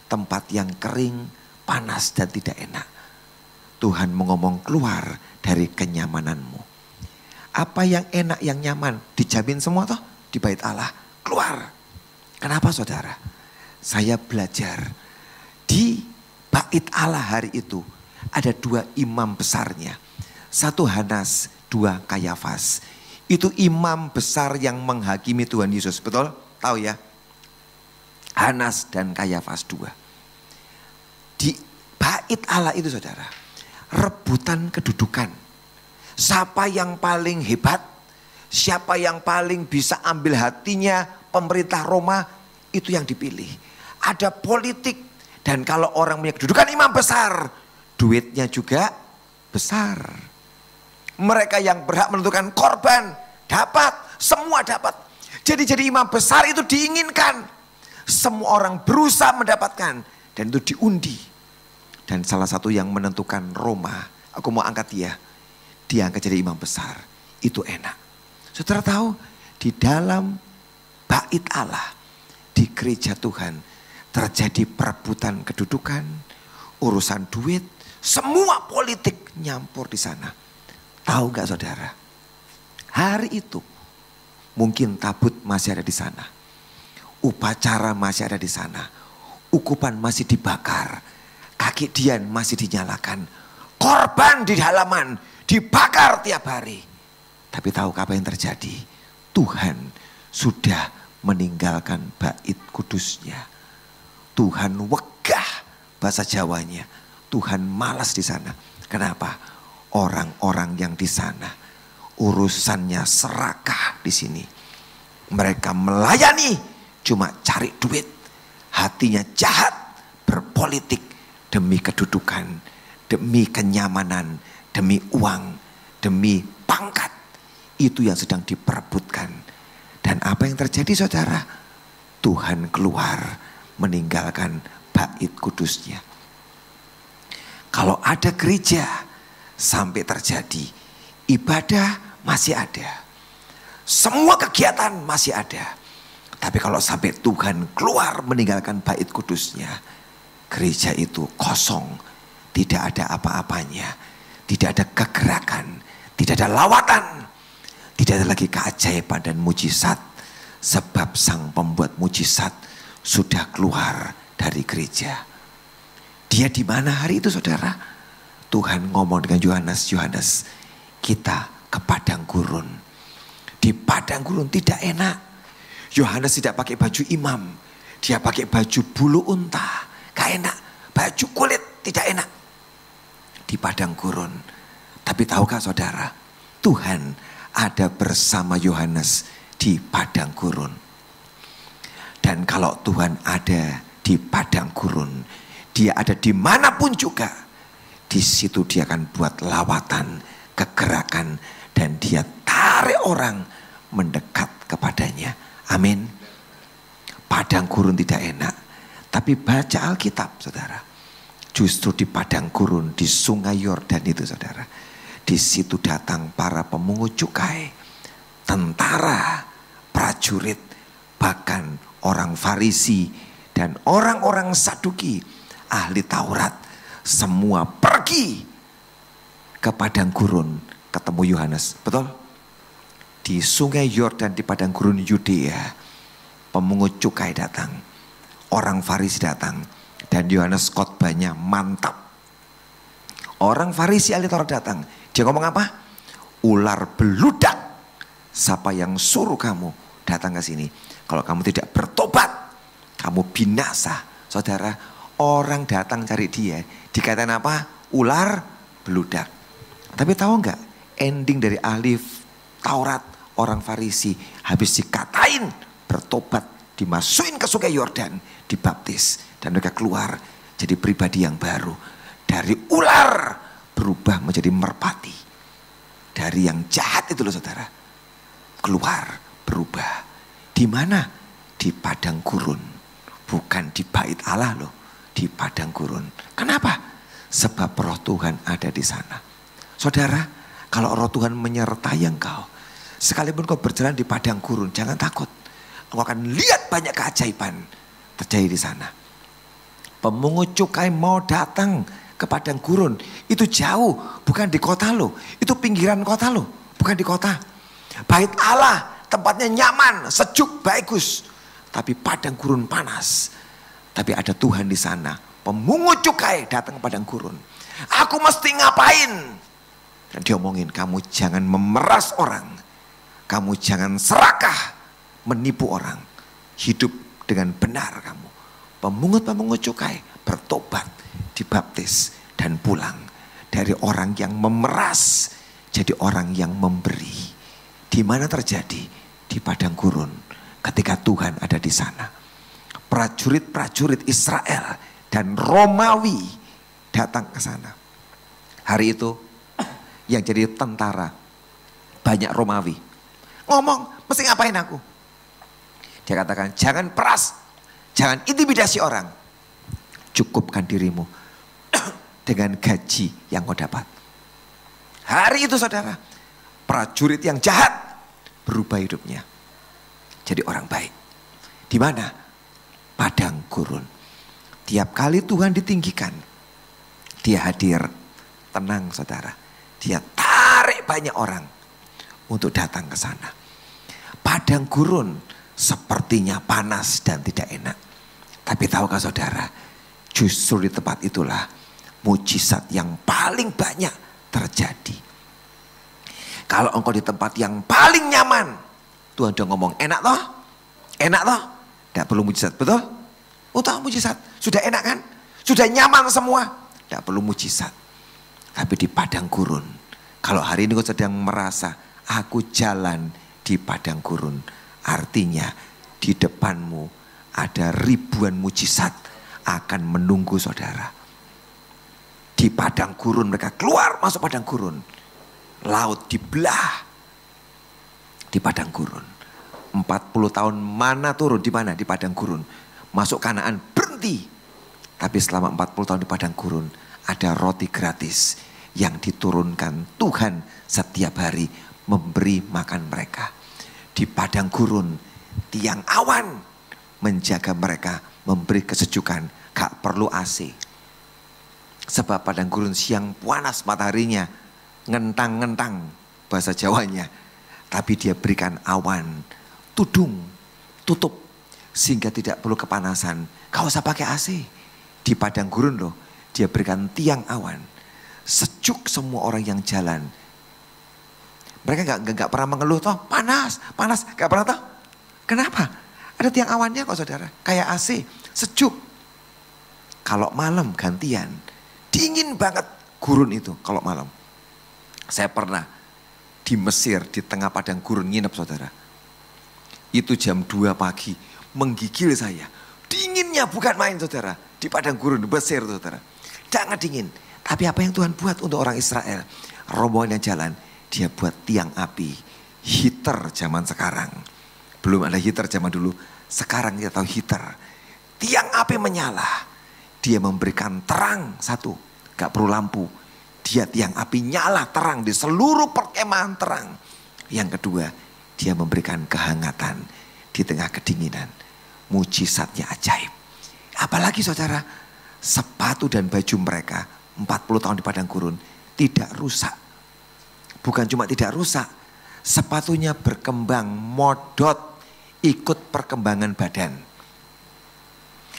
Tempat yang kering, panas dan tidak enak. Tuhan mengomong keluar dari kenyamananmu. Apa yang enak, yang nyaman, dijamin semua toh di bait Allah. Keluar. Kenapa saudara? Saya belajar di bait Allah hari itu ada 2 imam besarnya. 1 Hanas, 2 Kayafas. Itu imam besar yang menghakimi Tuhan Yesus. Betul? Tahu ya? Hanas dan Kayafas 2. Di bait Allah itu saudara, rebutan kedudukan. Siapa yang paling hebat, siapa yang paling bisa ambil hatinya pemerintah Roma, itu yang dipilih. Ada politik, dan kalau orang punya kedudukan imam besar, duitnya juga besar. Mereka yang berhak menentukan korban dapat, semua dapat. Jadi imam besar itu diinginkan. Semua orang berusaha mendapatkan, dan itu diundi. Dan salah satu yang menentukan Roma, aku mau angkat dia angkat jadi imam besar. Itu enak. Saudara tahu, di dalam bait Allah, di gereja Tuhan, terjadi perebutan kedudukan, urusan duit, semua politik nyampur di sana. Tahu gak saudara? Hari itu mungkin tabut masih ada di sana. Upacara masih ada di sana. Ukupan masih dibakar. Kaki dian masih dinyalakan. Korban di halaman dibakar tiap hari. Tapi tahu apa yang terjadi? Tuhan sudah meninggalkan bait kudusnya. Tuhan wegah, bahasa Jawanya. Tuhan malas di sana. Kenapa? Orang-orang yang di sana urusannya serakah di sini. Mereka melayani, cuma cari duit. Hatinya jahat, berpolitik demi kedudukan, demi kenyamanan, demi uang, demi pangkat. Itu yang sedang diperebutkan. Dan apa yang terjadi saudara? Tuhan keluar meninggalkan bait kudusnya. Kalau ada gereja sampai terjadi, ibadah masih ada. Semua kegiatan masih ada. Tapi kalau sampai Tuhan keluar meninggalkan bait kudusnya, gereja itu kosong, tidak ada apa-apanya, tidak ada kegerakan, tidak ada lawatan, tidak ada lagi keajaiban dan mujizat, sebab sang pembuat mujizat sudah keluar dari gereja. Dia di mana hari itu saudara? Tuhan ngomong dengan Yohanes, Yohanes, kita ke padang gurun. Di padang gurun tidak enak. Yohanes tidak pakai baju imam, dia pakai baju bulu unta, gak enak. Baju kulit tidak enak di padang gurun. Tapi tahukah saudara, Tuhan ada bersama Yohanes di padang gurun. Dan kalau Tuhan ada di padang gurun, dia ada dimanapun juga, di situ dia akan buat lawatan, kegerakan, dan dia tarik orang mendekat kepadanya. Amin. Padang gurun tidak enak, tapi baca Alkitab saudara. Justru di padang gurun, di sungai Yordan itu saudara, di situ datang para pemungut cukai, tentara, prajurit, bahkan orang Farisi dan orang-orang Saduki, ahli Taurat, semua pergi ke padang gurun ketemu Yohanes. Betul? Di sungai Yordan di padang gurun Yudea, pemungut cukai datang, orang Farisi datang, dan Yohanes khotbahnya mantap. Orang Farisi ahli Taurat datang, dia ngomong apa? Ular beludak, siapa yang suruh kamu datang ke sini? Kalau kamu tidak bertobat, kamu binasa. Saudara, orang datang cari dia, dikatain apa? Ular beludak. Tapi tahu nggak? Ending dari ahli Taurat, orang Farisi, habis dikatain bertobat, dimasukin ke sungai Yordan, dibaptis, dan mereka keluar jadi pribadi yang baru. Dari ular berubah menjadi merpati. Dari yang jahat itu loh saudara, keluar berubah. Di mana? Di padang gurun. Bukan di bait Allah loh, di padang gurun. Kenapa? Sebab roh Tuhan ada di sana. Saudara, kalau roh Tuhan menyertai engkau, sekalipun kau berjalan di padang gurun, jangan takut. Engkau akan lihat banyak keajaiban terjadi di sana. Pemungut cukai mau datang ke padang gurun, itu jauh, bukan di kota loh. Itu pinggiran kota loh, bukan di kota. Bait Allah, tempatnya nyaman, sejuk, bagus. Tapi padang gurun panas. Tapi ada Tuhan di sana. Pemungut cukai datang ke padang gurun. Aku mesti ngapain? Dan dia omongin, kamu jangan memeras orang. Kamu jangan serakah menipu orang. Hidup dengan benar kamu. Pemungut-pemungut cukai bertobat, dibaptis dan pulang. Dari orang yang memeras jadi orang yang memberi. Di mana terjadi? Di padang gurun. Ketika Tuhan ada di sana, prajurit-prajurit Israel dan Romawi datang ke sana. Hari itu yang jadi tentara banyak Romawi. Ngomong, mesti ngapain aku? Dia katakan, jangan peras, jangan intimidasi orang. Cukupkan dirimu dengan gaji yang kau dapat. Hari itu saudara, prajurit yang jahat berubah hidupnya. Jadi orang baik. Di mana? Padang gurun. Tiap kali Tuhan ditinggikan, dia hadir. Tenang saudara. Dia tarik banyak orang untuk datang ke sana. Padang gurun sepertinya panas dan tidak enak. Tapi tahukah saudara, justru di tempat itulah mujizat yang paling banyak terjadi. Kalau engkau di tempat yang paling nyaman, Tuhan udah ngomong, enak toh? Enak toh? Tidak perlu mujizat, betul? Untuk mujizat, sudah enak kan? Sudah nyaman semua, tidak perlu mujizat. Tapi di padang gurun, kalau hari ini kau sedang merasa, aku jalan di padang gurun, artinya di depanmu ada ribuan mujizat akan menunggu saudara. Di padang gurun mereka keluar masuk padang gurun. Laut dibelah. Di padang gurun. 40 tahun mana turun di mana? Di padang gurun. Masuk Kanaan berhenti. Tapi selama 40 tahun di padang gurun ada roti gratis yang diturunkan Tuhan setiap hari memberi makan mereka. Di padang gurun tiang awan menjaga mereka, memberi kesejukan, gak perlu AC. Sebab padang gurun siang panas mataharinya, ngentang-ngentang bahasa Jawanya. Tapi dia berikan awan, tudung, tutup. Sehingga tidak perlu kepanasan. Gak usah pakai AC. Di padang gurun loh, dia berikan tiang awan. Sejuk semua orang yang jalan. Mereka gak pernah mengeluh toh, panas, gak pernah toh. Kenapa? Ada tiang awannya kok saudara, kayak AC, sejuk. Kalau malam gantian, dingin banget gurun itu kalau malam. Saya pernah di Mesir, di tengah padang gurun nginep saudara. Itu jam 2 pagi, menggigil saya. Dinginnya bukan main saudara, di padang gurun di Mesir saudara. Sangat dingin. Tapi apa yang Tuhan buat untuk orang Israel? Rombongan yang jalan, dia buat tiang api. Heater zaman sekarang. Belum ada heater zaman dulu, sekarang kita tahu heater. Tiang api menyala. Dia memberikan terang satu, gak perlu lampu. Dia tiang api nyala terang di seluruh perkemahan terang. Yang kedua, dia memberikan kehangatan di tengah kedinginan. Mujizatnya ajaib. Apalagi saudara, sepatu dan baju mereka 40 tahun di padang gurun tidak rusak. Bukan cuma tidak rusak, sepatunya berkembang, modot, ikut perkembangan badan.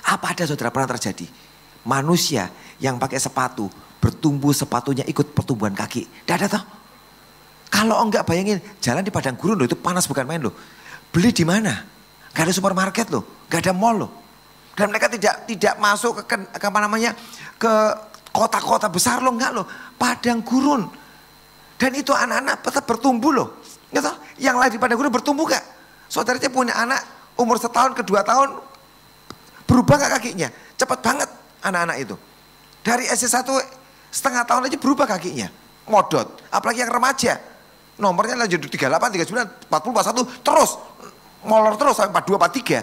Apa ada saudara pernah terjadi? Manusia yang pakai sepatu, bertumbuh sepatunya ikut pertumbuhan kaki. Tidak ada toh? Kalau enggak bayangin, jalan di padang gurun loh, itu panas bukan main loh. Beli di mana? Gak ada supermarket loh, gak ada mall loh. Dan mereka tidak masuk ke apa namanya, ke kota-kota besar loh, enggak loh. Padang gurun. Dan itu anak-anak tetap bertumbuh loh. Gitu? Yang lain di padang gurun bertumbuh gak? Saudaranya punya anak umur 1 tahun ke 2 tahun, berubah gak kakinya? Cepat banget anak-anak itu. Dari SD 1,5 tahun aja berubah kakinya. Modot. Apalagi yang remaja. Nomornya lanjut 38, 39, 40, 41. Terus. Molor terus sampai 42, 43.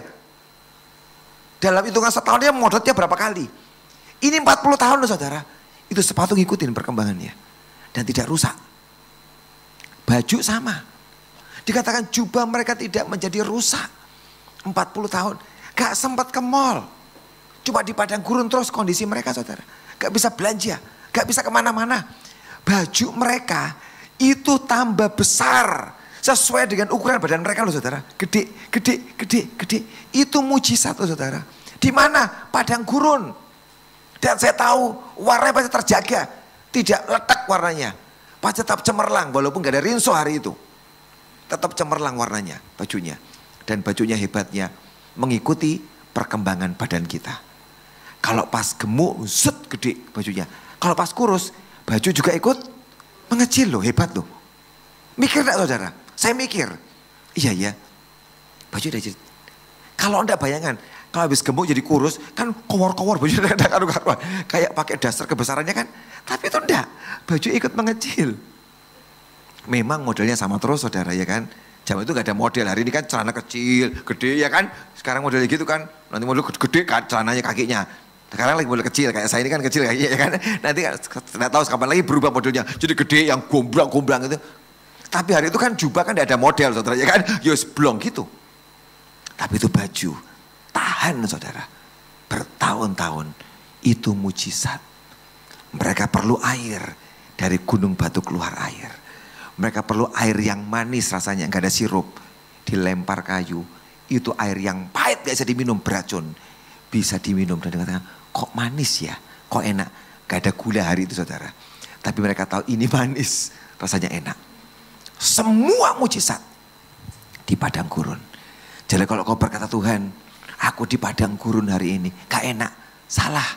Dalam hitungan setahun dia modotnya berapa kali. Ini 40 tahun loh saudara. Itu sepatu ngikutin perkembangannya. Dan tidak rusak. Baju sama. Dikatakan jubah mereka tidak menjadi rusak. 40 tahun. Gak sempat ke mall. Cuma di padang gurun terus kondisi mereka saudara. Gak bisa belanja. Gak bisa kemana-mana. Baju mereka itu tambah besar. Sesuai dengan ukuran badan mereka loh saudara. Gede. Itu mujizat loh saudara. Di mana? Padang gurun. Dan saya tahu warnanya pasti terjaga. Tidak letak warnanya. Pasti tetap cemerlang walaupun gak ada rinso hari itu. Tetap cemerlang warnanya bajunya. Dan bajunya hebatnya mengikuti perkembangan badan kita. Kalau pas gemuk, zut gede bajunya. Kalau pas kurus, baju juga ikut mengecil loh, hebat loh. Mikir gak saudara? Saya mikir, iya ya, baju udah jadi. Kalau anda bayangan, kalau habis gemuk jadi kurus, kan kowor-kowor baju udah ada karu-karuan. Kayak pakai dasar kebesarannya kan. Tapi itu enggak, baju ikut mengecil. Memang modelnya sama terus saudara ya kan. Zaman itu gak ada model, hari ini kan celana kecil, gede ya kan. Sekarang modelnya gitu kan, nanti model gede kan celananya kakinya. Sekarang lagi model kecil, kayak saya ini kan kecil kakinya ya kan. Nanti tidak tahu kapan lagi berubah modelnya, jadi gede yang gomblang-gomblang itu. Tapi hari itu kan jubah kan tidak ada model saudara ya kan. Yos blong gitu. Tapi itu baju, tahan saudara. Bertahun-tahun, itu mujizat. Mereka perlu air, dari gunung batu keluar air. Mereka perlu air yang manis rasanya, nggak ada sirup. Dilempar kayu, itu air yang pahit gak bisa diminum, beracun. Bisa diminum dan dikatakan, kok manis ya, kok enak. Gak ada gula hari itu saudara. Tapi mereka tahu ini manis, rasanya enak. Semua mujizat di padang gurun. Jadi kalau kau berkata Tuhan, aku di padang gurun hari ini, gak enak. Salah,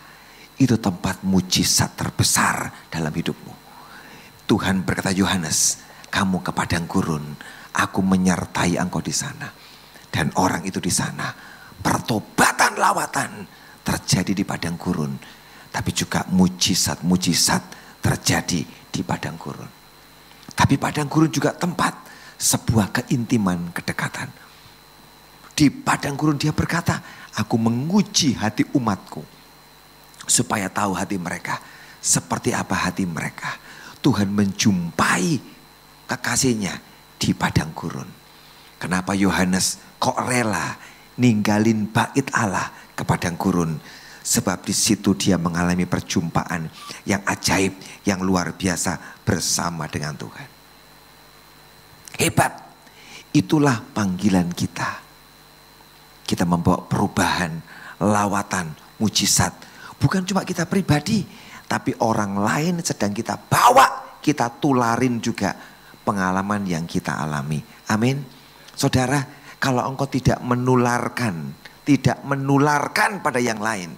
itu tempat mujizat terbesar dalam hidupmu. Tuhan berkata Yohanes, kamu ke padang gurun, aku menyertai engkau di sana. Dan orang itu di sana, pertobatan lawatan terjadi di padang gurun. Tapi juga mujizat-mujizat terjadi di padang gurun. Tapi padang gurun juga tempat sebuah keintiman, kedekatan. Di padang gurun dia berkata, aku menguji hati umatku. Supaya tahu hati mereka, seperti apa hati mereka. Tuhan menjumpai kekasihnya di padang gurun. Kenapa Yohanes kok rela ninggalin bait Allah ke padang gurun? Sebab di situ dia mengalami perjumpaan yang ajaib, yang luar biasa bersama dengan Tuhan. Hebat, itulah panggilan kita. Kita membawa perubahan, lawatan, mujizat. Bukan cuma kita pribadi, tapi orang lain sedang kita bawa, kita tularin juga pengalaman yang kita alami. Amin. Saudara, kalau engkau tidak menularkan pada yang lain,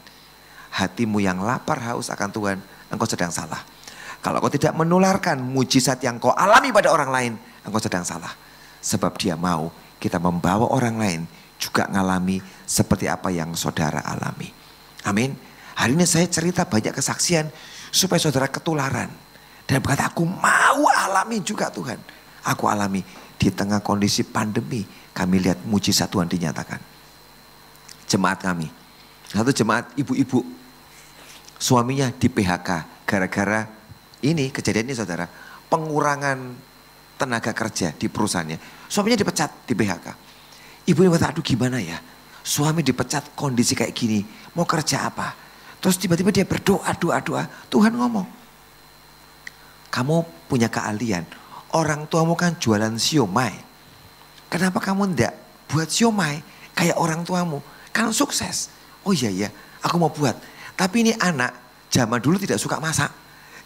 hatimu yang lapar haus akan Tuhan, engkau sedang salah. Kalau engkau tidak menularkan mujizat yang kau alami pada orang lain, engkau sedang salah. Sebab dia mau kita membawa orang lain juga ngalami seperti apa yang saudara alami. Amin. Hari ini saya cerita banyak kesaksian supaya saudara ketularan. Dan berkata aku mau alami juga Tuhan. Aku alami di tengah kondisi pandemi, kami lihat mujizat Tuhan dinyatakan. Jemaat kami, satu jemaat ibu-ibu, suaminya di PHK gara-gara ini kejadian ini saudara, pengurangan tenaga kerja di perusahaannya. Suaminya dipecat di PHK. Ibu ini berkata, aduh gimana ya, suami dipecat kondisi kayak gini, mau kerja apa? Terus tiba-tiba dia berdoa, doa, Tuhan ngomong, kamu punya keahlian, orang tuamu kan jualan siomay. Kenapa kamu enggak buat siomay kayak orang tuamu? Kan sukses. Oh iya ya, aku mau buat. Tapi ini anak zaman dulu tidak suka masak.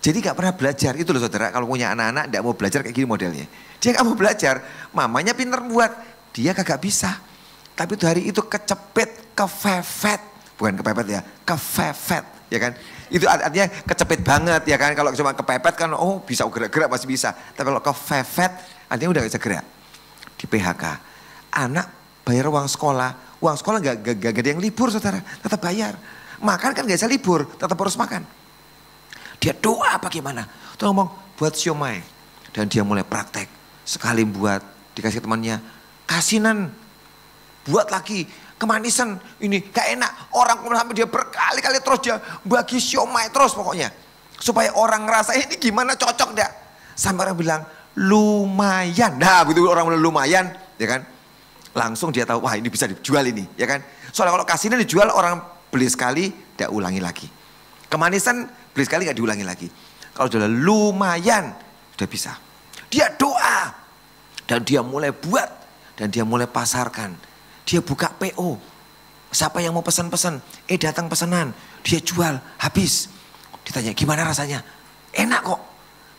Jadi gak pernah belajar. Itu loh saudara, kalau punya anak-anak gak mau belajar kayak gini modelnya. Dia gak mau belajar, mamanya pinter buat, dia kagak bisa. Tapi itu hari itu kecepet, kefefet. Bukan kepepet ya, kefefet. Ya kan? Itu artinya kecepet banget ya kan. Kalau cuma kepepet kan oh bisa gerak-gerak masih bisa. Tapi kalau kefefet artinya udah gak bisa gerak. Di PHK, anak bayar uang sekolah gak ada yang libur saudara, tetap bayar. Makan kan gak bisa libur, tetap harus makan. Dia doa bagaimana? Tuh ngomong buat siomay. Dan dia mulai praktek. Sekali buat, dikasih temannya, kasinan. Buat lagi, kemanisan, ini gak enak. Orang sampai dia berkali-kali terus dia bagi siomay terus pokoknya. Supaya orang ngerasa ini gimana, cocok enggak. Sampai orang bilang lumayan. Nah begitu orang bilang lumayan, ya kan. Langsung dia tahu, wah ini bisa dijual ini, ya kan. Soalnya kalau kasihnya dijual, orang beli sekali, tidak ulangi lagi. Kemanisan beli sekali gak diulangi lagi. Kalau sudah lumayan, sudah bisa. Dia doa. Dan dia mulai buat. Dan dia mulai pasarkan. Dia buka PO. Siapa yang mau pesan-pesan? Datang pesanan. Dia jual, habis. Ditanya, gimana rasanya? Enak kok.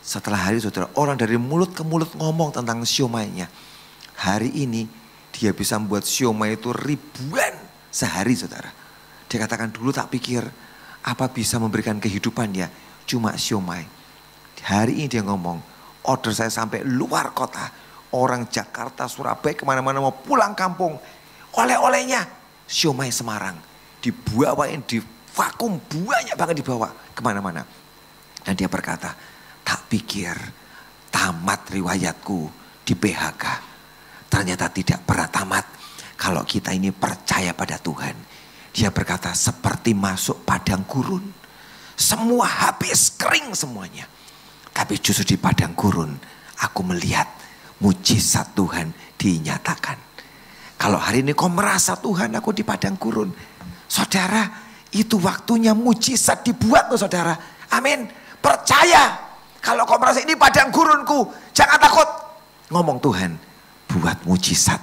Setelah hari saudara, orang dari mulut ke mulut ngomong tentang siomaynya. Hari ini dia bisa membuat siomay itu ribuan sehari saudara. Dia katakan dulu tak pikir apa bisa memberikan kehidupan ya. Cuma siomay. Hari ini dia ngomong, order saya sampai luar kota. Orang Jakarta, Surabaya, kemana-mana mau pulang kampung. Oleh-olehnya siomay Semarang. Dibawain, di vakum, banyak banget dibawa kemana-mana. Dan dia berkata, tak pikir tamat riwayatku di PHK. Ternyata tidak pernah tamat kalau kita ini percaya pada Tuhan. Dia berkata seperti masuk padang gurun. Semua habis, kering semuanya. Tapi justru di padang gurun aku melihat mujizat Tuhan dinyatakan. Kalau hari ini kau merasa Tuhan aku di padang gurun. Saudara, itu waktunya mujizat dibuat loh saudara. Amin. Percaya. Kalau kau merasa ini padang gurunku, jangan takut. Ngomong Tuhan, buat mujizat.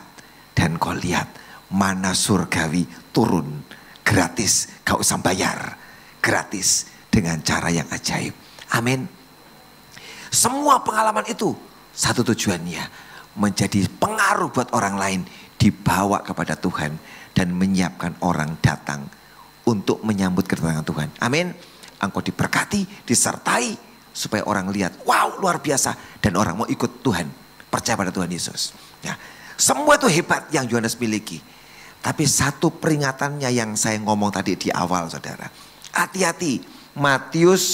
Dan kau lihat mana surgawi turun. Gratis, gak usah bayar. Gratis dengan cara yang ajaib. Amin. Semua pengalaman itu satu tujuannya. Menjadi pengaruh buat orang lain. Dibawa kepada Tuhan. Dan menyiapkan orang datang. Untuk menyambut kedatangan Tuhan. Amin. Engkau diberkati, disertai. Supaya orang lihat, wow luar biasa. Dan orang mau ikut Tuhan. Percaya pada Tuhan Yesus. Ya. Semua itu hebat yang Yohanes miliki. Tapi satu peringatannya yang saya ngomong tadi di awal saudara. Hati-hati. Matius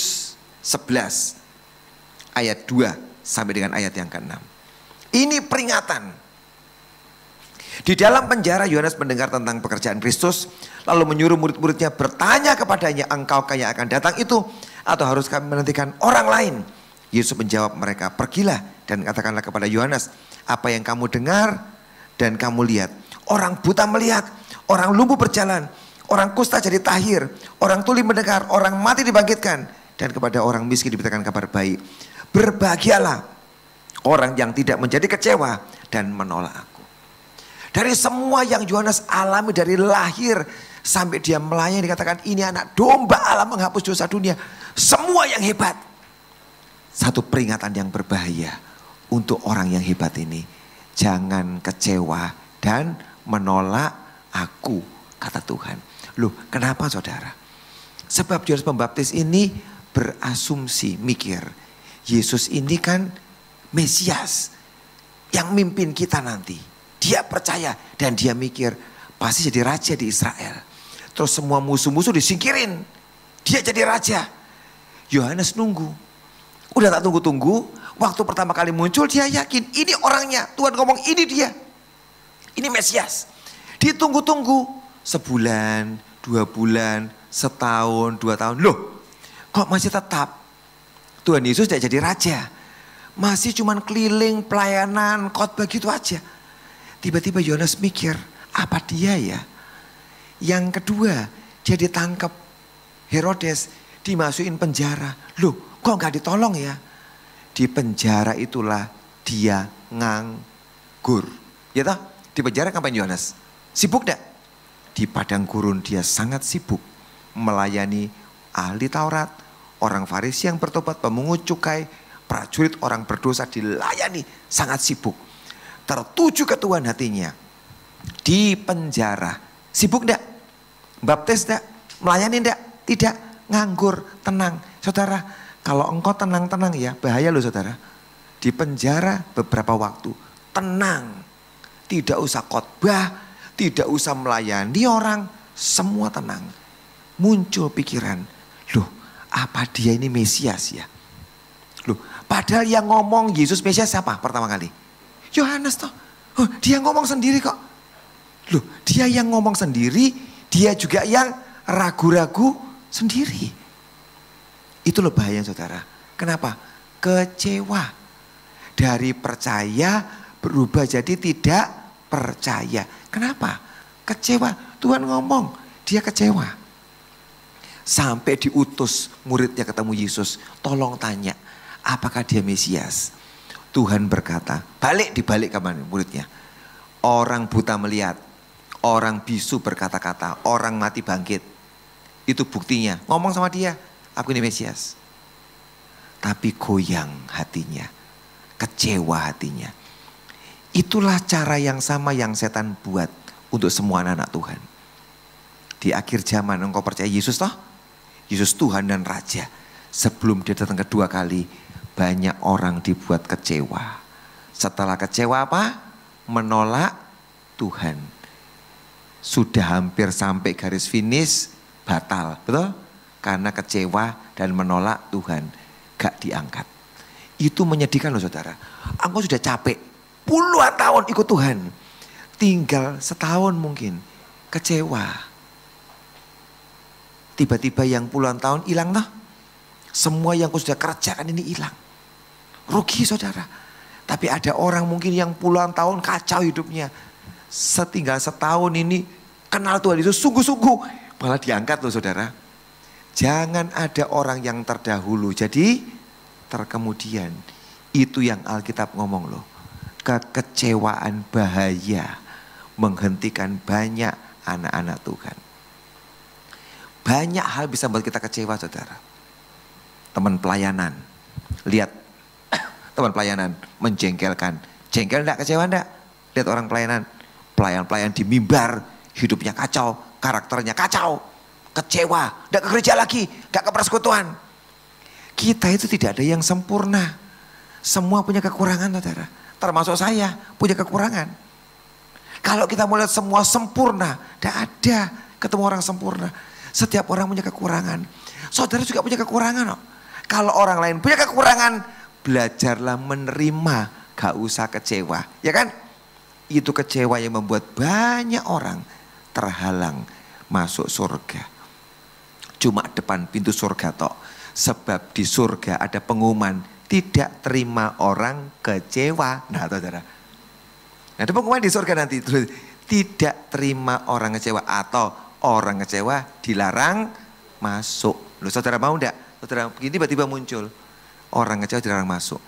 11 ayat 2 sampai dengan ayat yang ke-6. Ini peringatan. Di dalam penjara Yohanes mendengar tentang pekerjaan Kristus. Lalu menyuruh murid-muridnya bertanya kepadanya, engkaukah yang akan datang itu? Atau harus kami menantikan orang lain? Yesus menjawab mereka, pergilah dan katakanlah kepada Yohanes, apa yang kamu dengar dan kamu lihat. Orang buta melihat, orang lumpuh berjalan, orang kusta jadi tahir, orang tuli mendengar, orang mati dibangkitkan. Dan kepada orang miskin diberitakan kabar baik. Berbahagialah orang yang tidak menjadi kecewa dan menolak aku. Dari semua yang Yohanes alami dari lahir sampai dia melayani, dikatakan ini anak domba Allah menghapus dosa dunia. Semua yang hebat. Satu peringatan yang berbahaya untuk orang yang hebat ini. Jangan kecewa dan menolak aku, kata Tuhan. Loh, kenapa saudara? Sebab Yohanes Pembaptis ini berasumsi, mikir. Yesus ini kan Mesias yang mimpin kita nanti. Dia percaya dan dia mikir pasti jadi raja di Israel. Terus semua musuh-musuh disingkirin. Dia jadi raja. Yohanes nunggu. Udah tak tunggu-tunggu. Waktu pertama kali muncul dia yakin ini orangnya. Tuhan ngomong ini dia. Ini Mesias. Ditunggu-tunggu. Sebulan, 2 bulan, setahun, 2 tahun. Loh, kok masih tetap? Tuhan Yesus tidak jadi raja. Masih cuman keliling, pelayanan, khotbah gitu aja. Tiba-tiba Yohanes mikir, apa dia ya? Yang kedua, dia ditangkap Herodes, dimasukin penjara. Loh, kok gak ditolong ya? Di penjara itulah dia nganggur. Ya toh? Di penjara ngapain Yohanes? Sibuk gak? Di padang gurun dia sangat sibuk melayani ahli Taurat, orang Farisi yang bertobat, pemungut cukai, prajurit orang berdosa dilayani, sangat sibuk. Tertuju ke Tuhan hatinya. Di penjara. Sibuk enggak? Baptis enggak? Melayani enggak? Tidak. Nganggur, tenang. Saudara, kalau engkau tenang-tenang ya, bahaya loh saudara. Di penjara beberapa waktu, tenang. Tidak usah khotbah, tidak usah melayani orang, semua tenang. Muncul pikiran, loh apa dia ini Mesias ya? Loh, padahal yang ngomong Yesus Mesias siapa pertama kali? Yohanes toh. Oh, dia ngomong sendiri kok. Loh, dia yang ngomong sendiri, dia juga yang ragu-ragu sendiri. Itu loh bahaya saudara. Kenapa? Kecewa. Dari percaya berubah jadi tidak percaya. Kenapa? Kecewa. Tuhan ngomong, dia kecewa. Sampai diutus muridnya ketemu Yesus. Tolong tanya, apakah dia Mesias? Tuhan berkata, dibalik ke mana muridnya. Orang buta melihat, orang bisu berkata-kata, orang mati bangkit. Itu buktinya. Ngomong sama dia, aku ini Mesias. Tapi goyang hatinya, kecewa hatinya. Itulah cara yang sama yang setan buat untuk semua anak-anak Tuhan. Di akhir zaman engkau percaya Yesus toh? Yesus Tuhan dan Raja. Sebelum dia datang kedua kali, banyak orang dibuat kecewa. Setelah kecewa apa? Menolak Tuhan. Sudah hampir sampai garis finish, batal. Betul? Karena kecewa dan menolak Tuhan. Gak diangkat. Itu menyedihkan loh saudara. Engkau sudah capek. Puluhan tahun ikut Tuhan. Tinggal setahun mungkin. Kecewa. Tiba-tiba yang puluhan tahun hilang toh. Semua yang kau sudah kerjakan ini hilang. Rugi saudara. Tapi ada orang mungkin yang puluhan tahun kacau hidupnya. Setinggal setahun ini kenal Tuhan itu sungguh-sungguh. Malah diangkat loh saudara. Jangan ada orang yang terdahulu jadi terkemudian. Itu yang Alkitab ngomong loh. Kekecewaan bahaya menghentikan banyak anak-anak Tuhan. Banyak hal bisa membuat kita kecewa saudara. Teman pelayanan. Lihat teman pelayanan menjengkelkan. Jengkel enggak, kecewa enggak? Lihat orang pelayanan. Pelayan-pelayan di mimbar. Hidupnya kacau. Karakternya kacau. Kecewa. Enggak ke gereja lagi. Enggak ke persekutuan. Kita itu tidak ada yang sempurna. Semua punya kekurangan saudara. Termasuk saya punya kekurangan. Kalau kita mau lihat semua sempurna. Tidak ada ketemu orang sempurna. Setiap orang punya kekurangan. Saudara juga punya kekurangan. Oh. Kalau orang lain punya kekurangan, belajarlah menerima, gak usah kecewa. Ya kan? Itu kecewa yang membuat banyak orang terhalang masuk surga. Cuma depan pintu surga tok. Sebab di surga ada pengumuman, tidak terima orang kecewa. Nah saudara. Nah, ada pengumuman di surga nanti. Tidak terima orang kecewa atau orang kecewa dilarang masuk. Loh saudara mau enggak? Saudara begini tiba-tiba muncul. Orang kecewa dilarang masuk.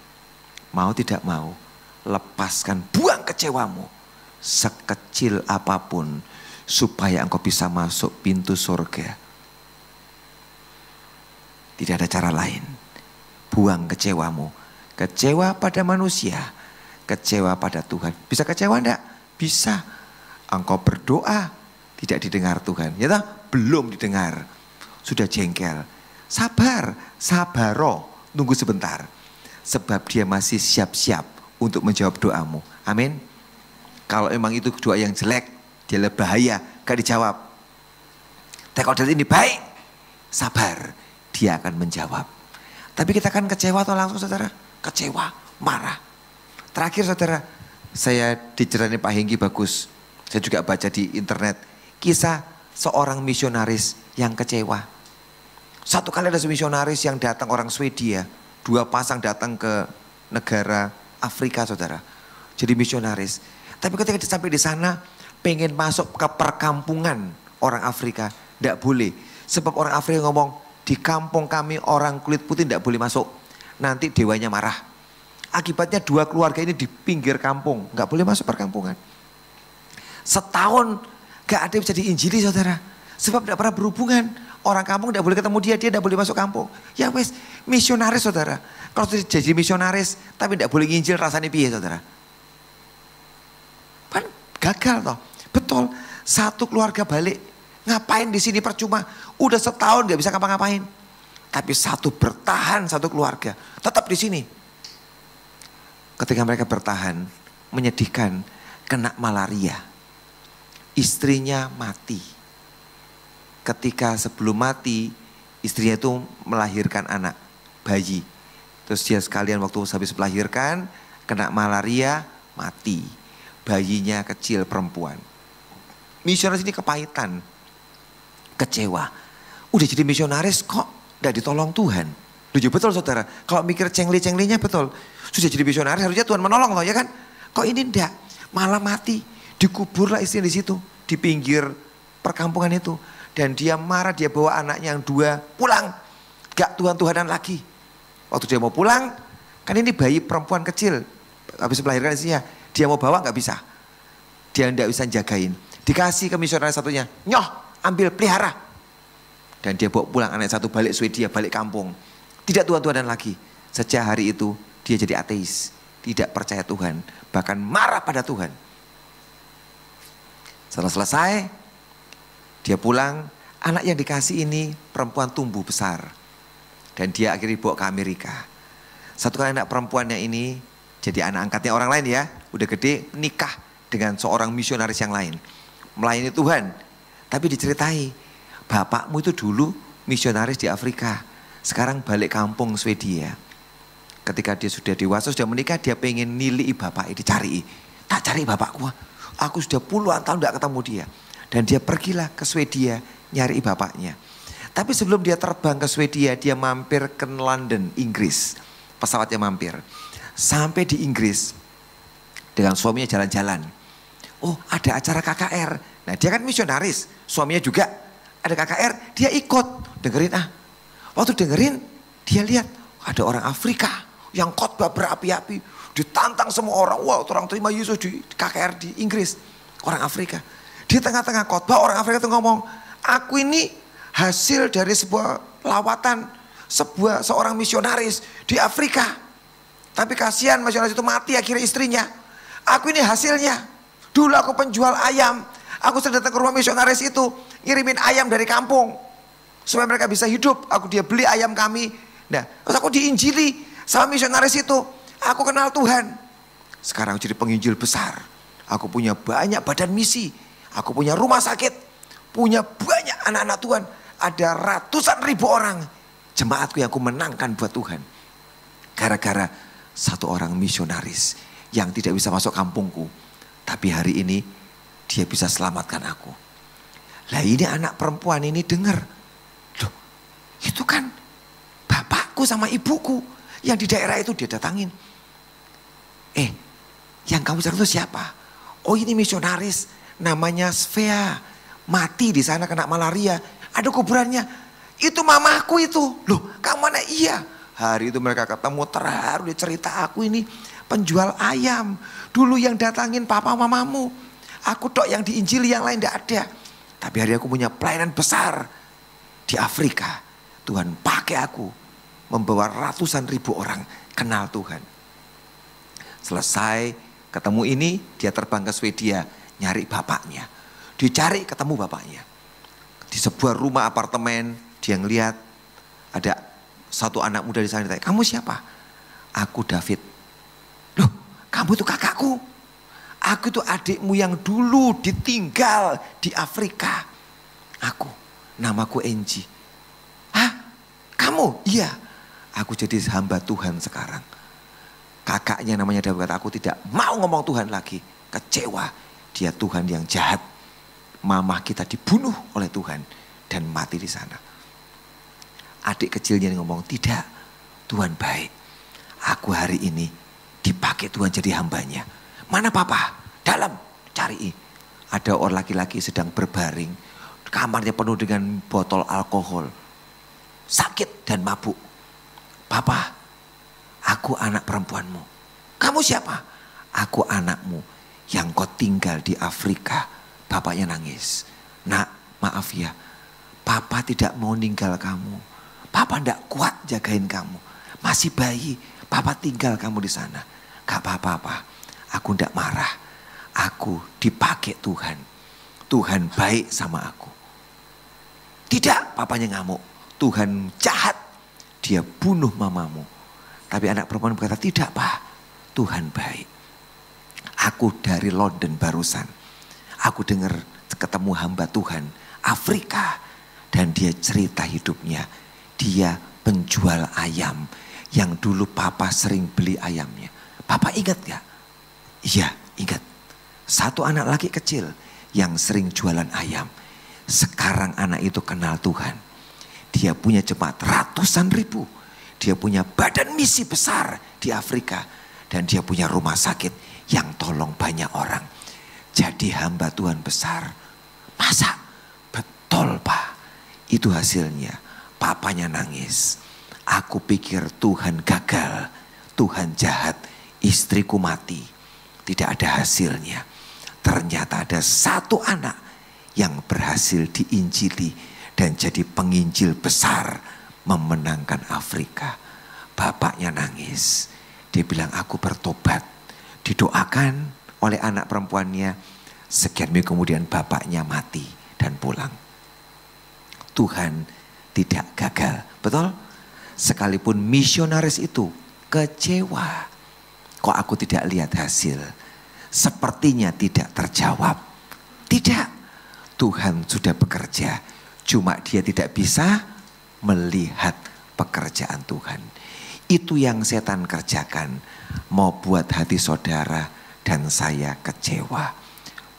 Mau tidak mau, lepaskan, buang kecewamu. Sekecil apapun, supaya engkau bisa masuk pintu surga. Tidak ada cara lain. Buang kecewamu. Kecewa pada manusia, kecewa pada Tuhan. Bisa kecewa enggak? Bisa. Engkau berdoa, tidak didengar Tuhan. Ya toh? Belum didengar. Sudah jengkel. Sabar, sabaro. Tunggu sebentar. Sebab dia masih siap-siap untuk menjawab doamu. Amin. Kalau emang itu doa yang jelek, dia lebih bahaya, gak dijawab. Tapi kalau dari ini baik, sabar. Dia akan menjawab. Tapi kita kan kecewa atau langsung saudara? Kecewa, marah. Terakhir saudara, saya dicerani Pak Hengki bagus. Saya juga baca di internet. Kisah seorang misionaris yang kecewa. Satu kali ada misionaris yang datang orang Swedia. 2 pasang datang ke negara Afrika saudara. Jadi misionaris. Tapi ketika sampai di sana pengen masuk ke perkampungan orang Afrika. Tidak boleh. Sebab orang Afrika ngomong di kampung kami orang kulit putih tidak boleh masuk. Nanti dewanya marah. Akibatnya 2 keluarga ini di pinggir kampung. Nggak boleh masuk perkampungan. Setahun gak ada yang bisa diinjili saudara. Sebab tidak pernah berhubungan. Orang kampung tidak boleh ketemu dia tidak boleh masuk kampung. Ya wes, misionaris saudara. Kalau jadi misionaris tapi tidak boleh nginjil rasanya piye saudara. Kan gagal toh. Betul, 1 keluarga balik. Ngapain di sini percuma. Udah setahun gak bisa ngapa-ngapain. Tapi 1 bertahan 1 keluarga. Tetap di sini. Ketika mereka bertahan, menyedihkan, kena malaria. Istrinya mati. Ketika sebelum mati, istrinya itu melahirkan anak, bayi. Terus dia sekalian waktu habis melahirkan, kena malaria, mati. Bayinya kecil perempuan. Misionaris ini kepahitan, kecewa. Udah jadi misionaris kok gak ditolong Tuhan. Duh, betul saudara, kalau mikir cengli-cenglinya betul. Sudah jadi misionaris harusnya Tuhan menolong loh ya kan. Kok ini enggak, malah mati. Dikubur lah istrinya di situ, di pinggir perkampungan itu. Dan dia marah, dia bawa anaknya yang 2 pulang. Gak Tuhan-Tuhanan lagi. Waktu dia mau pulang, kan ini bayi perempuan kecil. Habis melahirkan istrinya, dia mau bawa gak bisa. Dia gak bisa jagain. Dikasih ke misionaris satunya, nyoh ambil pelihara. Dan dia bawa pulang anak satu balik Swedia, balik kampung. Tidak Tuhan-Tuhanan lagi. Sejak hari itu dia jadi ateis. Tidak percaya Tuhan. Bahkan marah pada Tuhan. Setelah selesai, dia pulang, anak yang dikasih ini perempuan tumbuh besar. Dan dia akhirnya dibawa ke Amerika. Satu kali anak perempuannya ini jadi anak angkatnya orang lain ya. Udah gede nikah dengan seorang misionaris yang lain. Melayani Tuhan. Tapi diceritai, bapakmu itu dulu misionaris di Afrika. Sekarang balik kampung Swedia. Ketika dia sudah dewasa, sudah menikah, dia pengen nilai bapak ini, dicari. Tak cari bapakku. Aku sudah puluhan tahun tidak ketemu dia. Dan dia pergilah ke Swedia nyari bapaknya. Tapi sebelum dia terbang ke Swedia, dia mampir ke London, Inggris. Pesawatnya mampir. Sampai di Inggris, dengan suaminya jalan-jalan. Oh, ada acara KKR. Nah, dia kan misionaris. Suaminya juga ada KKR, dia ikut. Dengerin Waktu dengerin, dia lihat ada orang Afrika yang khotbah berapi-api. Ditantang semua orang. Wah, orang terima Yesus di KKR di Inggris. Orang Afrika. Di tengah-tengah khotbah orang Afrika itu ngomong, aku ini hasil dari sebuah lawatan seorang misionaris di Afrika. Tapi kasihan misionaris itu mati akhirnya istrinya. Aku ini hasilnya. Dulu aku penjual ayam. Aku sering datang ke rumah misionaris itu, ngirimin ayam dari kampung supaya mereka bisa hidup. Dia beli ayam kami. Nah, terus aku diinjili sama misionaris itu. Aku kenal Tuhan. Sekarang jadi penginjil besar. Aku punya banyak badan misi. Aku punya rumah sakit. Punya banyak anak-anak Tuhan. Ada ratusan ribu orang. Jemaatku yang aku menangkan buat Tuhan. Gara-gara satu orang misionaris yang tidak bisa masuk kampungku. Tapi hari ini dia bisa selamatkan aku. Lah ini anak perempuan ini dengar. Loh, itu kan bapakku sama ibuku yang di daerah itu dia datangin. Yang kamu cari itu siapa? Oh, ini misionaris namanya Svea. Mati di sana kena malaria. Ada kuburannya. Itu mamaku itu. Loh, kamu mana? Iya. Hari itu mereka ketemu terharu, dia cerita, aku ini penjual ayam. Dulu yang datangin papa mamamu. Aku tok yang diinjili, yang lain tidak ada. Tapi hari aku punya pelayanan besar di Afrika. Tuhan pakai aku membawa ratusan ribu orang kenal Tuhan. Selesai ketemu ini, dia terbang ke Swedia nyari bapaknya. Dicari ketemu bapaknya. Di sebuah rumah apartemen dia ngeliat ada satu anak muda di sana ditanya, kamu siapa? Aku David. Loh, kamu itu kakakku. Aku itu adikmu yang dulu ditinggal di Afrika. Aku, namaku Enji. Hah? Kamu? Iya. Aku jadi hamba Tuhan sekarang. Kakaknya namanya David, kata aku tidak mau ngomong Tuhan lagi. Kecewa. Dia Tuhan yang jahat. Mamah kita dibunuh oleh Tuhan dan mati di sana. Adik kecilnya ngomong, tidak, Tuhan baik. Aku hari ini dipakai Tuhan jadi hambanya. Mana papa? Dalam, cari. Ada orang laki-laki sedang berbaring. Kamarnya penuh dengan botol alkohol. Sakit dan mabuk. Papa, aku anak perempuanmu. Kamu siapa? Aku anakmu yang kau tinggal di Afrika. Bapaknya nangis. Nak, maaf ya. Papa tidak mau ninggal kamu. Papa tidak kuat jagain kamu. Masih bayi. Papa tinggal kamu di sana. Gak apa-apa. Aku tidak marah. Aku dipakai Tuhan. Tuhan baik sama aku. Tidak, papanya ngamuk. Tuhan jahat. Dia bunuh mamamu. Tapi anak perempuan berkata, tidak Pak. Tuhan baik. Aku dari London barusan. Aku dengar ketemu hamba Tuhan Afrika. Dan dia cerita hidupnya. Dia penjual ayam. Yang dulu papa sering beli ayamnya. Papa ingat gak? Iya ingat. Satu anak laki kecil. yang sering jualan ayam. Sekarang anak itu kenal Tuhan. Dia punya jemaat ratusan ribu. Dia punya badan misi besar di Afrika. Dan dia punya rumah sakit yang tolong banyak orang. Jadi hamba Tuhan besar. Masa? Betul Pak. Itu hasilnya. Papanya nangis. Aku pikir Tuhan gagal. Tuhan jahat. Istriku mati. Tidak ada hasilnya. Ternyata ada satu anak yang berhasil diinjili dan jadi penginjil besar memenangkan Afrika. Bapaknya nangis. Dia bilang aku bertobat. Didoakan oleh anak perempuannya. Sekian minggu kemudian bapaknya mati dan pulang. Tuhan tidak gagal. Betul? Sekalipun misionaris itu kecewa. Kok aku tidak lihat hasil? Sepertinya tidak terjawab. Tidak. Tuhan sudah bekerja. Cuma dia tidak bisa melihat pekerjaan Tuhan. Itu yang setan kerjakan. Mau buat hati saudara dan saya kecewa.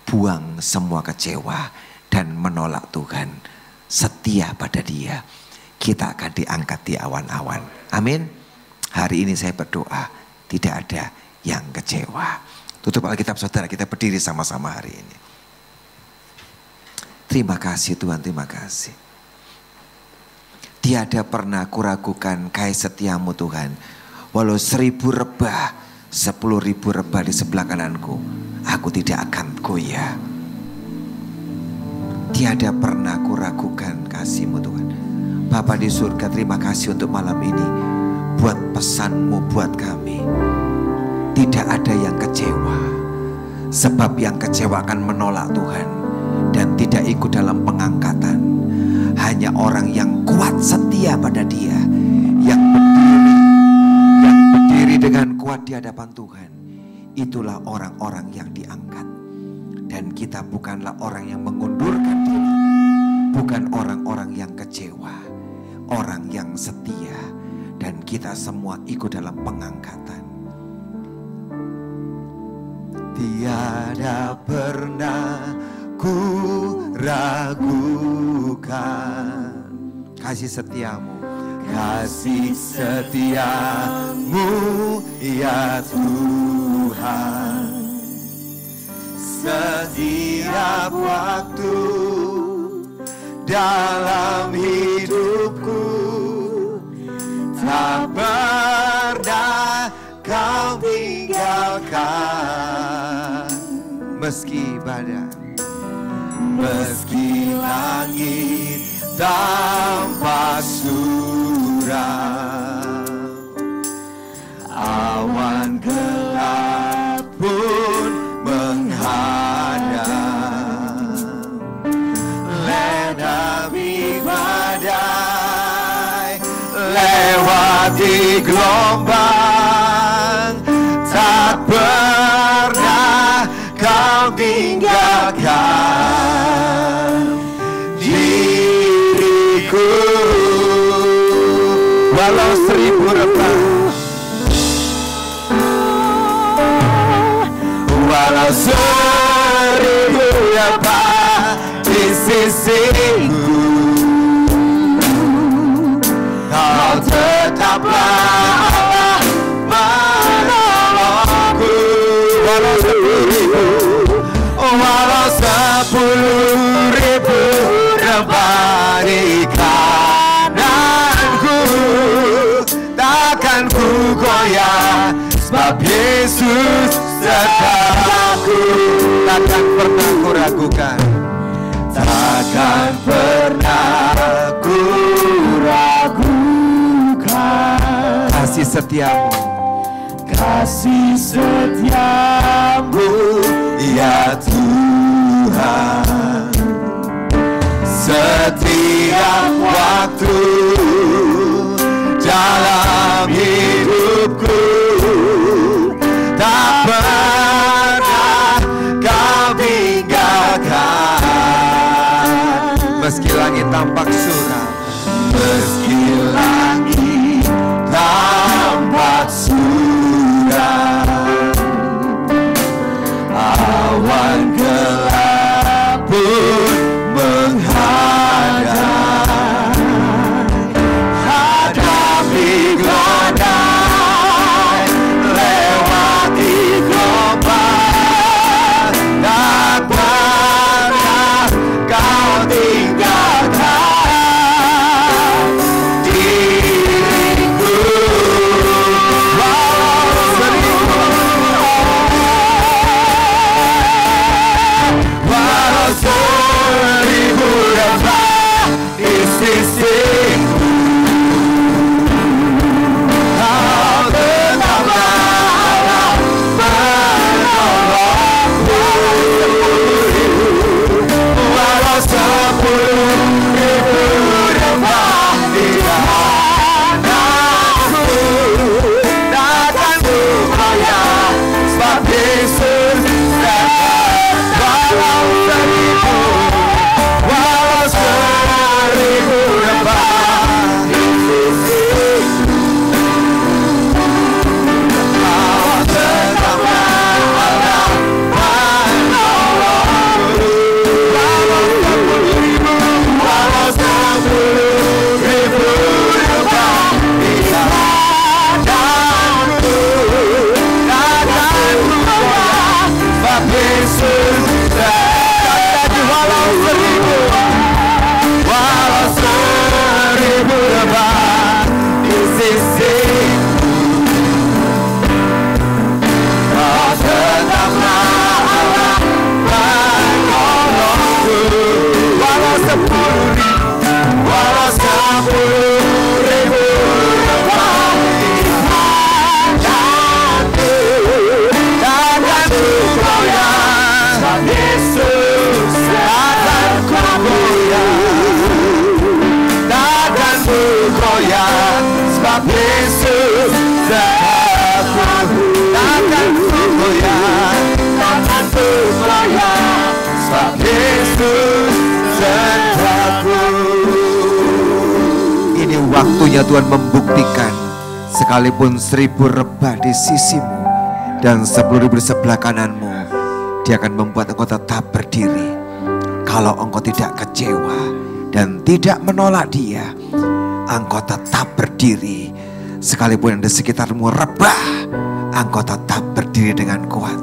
Buang semua kecewa dan menolak Tuhan. Setia pada dia. Kita akan diangkat di awan-awan. Amin. Hari ini saya berdoa. Tidak ada yang kecewa. Tutup Alkitab saudara, kita berdiri sama-sama hari ini. Terima kasih Tuhan, terima kasih. Tiada pernah kuragukan kasih setiamu Tuhan. Walau 1000 rebah, 10.000 rebah di sebelah kananku, aku tidak akan goyah. Tiada pernah kuragukan kasih-Mu Tuhan. Bapa di surga, terima kasih untuk malam ini. Buat pesan-Mu buat kami. Tidak ada yang kecewa. Sebab yang kecewa akan menolak Tuhan. Dan tidak ikut dalam pengangkatan. Hanya orang yang kuat setia pada dia. Yang berdiri dengan kuat di hadapan Tuhan. Itulah orang-orang yang diangkat. Dan kita bukanlah orang yang mengundurkan diri. Bukan orang-orang yang kecewa. Orang yang setia. Dan kita semua ikut dalam pengangkatan. Tiada pernah ku ragukan kasih setiamu. Kasih setiamu ya Tuhan. Setiap waktu dalam hidupku tak pernah kau tinggalkan. Meski badai, meski langit tampak suram, awan gelap pun menghadang, lewati badai, lewati gelombang, tak pernah kau tinggalkan diriku. Walau 1000 rebah, walau 1000 rebah di sisiku, kau tetaplah menolongku. Walau 10.000 rebah di kananku, takkan ku goyah, sebab Yesus sertaku. Takkan pernah ku ragukan, takkan pernah ku ragukan kasih setiamu. Kasih setiamu ya Tuhan. Setiap waktu dalam hidupku tak pernah kau tinggalkan. Meski langit tampak suram, meski langit tampak suram, awan gelap goyah, sebab Yesus sertaku. Takkanku goyah, takkanku goyah, sebab Yesus sertaku. Ini waktunya Tuhan membuktikan, sekalipun 1000 rebah di sisimu dan 10.000 di sebelah kananmu, Dia akan membuat engkau tetap berdiri. Kalau engkau tidak kecewa dan tidak menolak Dia, engkau tetap berdiri. Sekalipun yang di sekitarmu rebah, engkau tetap berdiri dengan kuat.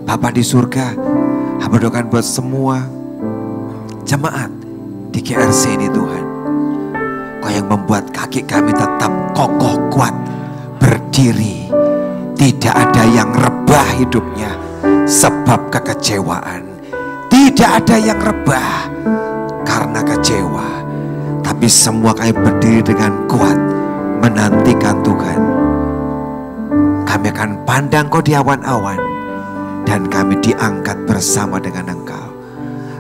Bapa di surga, hamba doakan buat semua jemaat di GRC ini Tuhan. Kau yang membuat kaki kami tetap kokoh kuat, berdiri. Tidak ada yang rebah hidupnya sebab kekecewaan. Tidak ada yang rebah karena kecewa. Tapi semua kami berdiri dengan kuat menantikan Tuhan. Kami akan pandang Kau di awan-awan dan kami diangkat bersama dengan Engkau.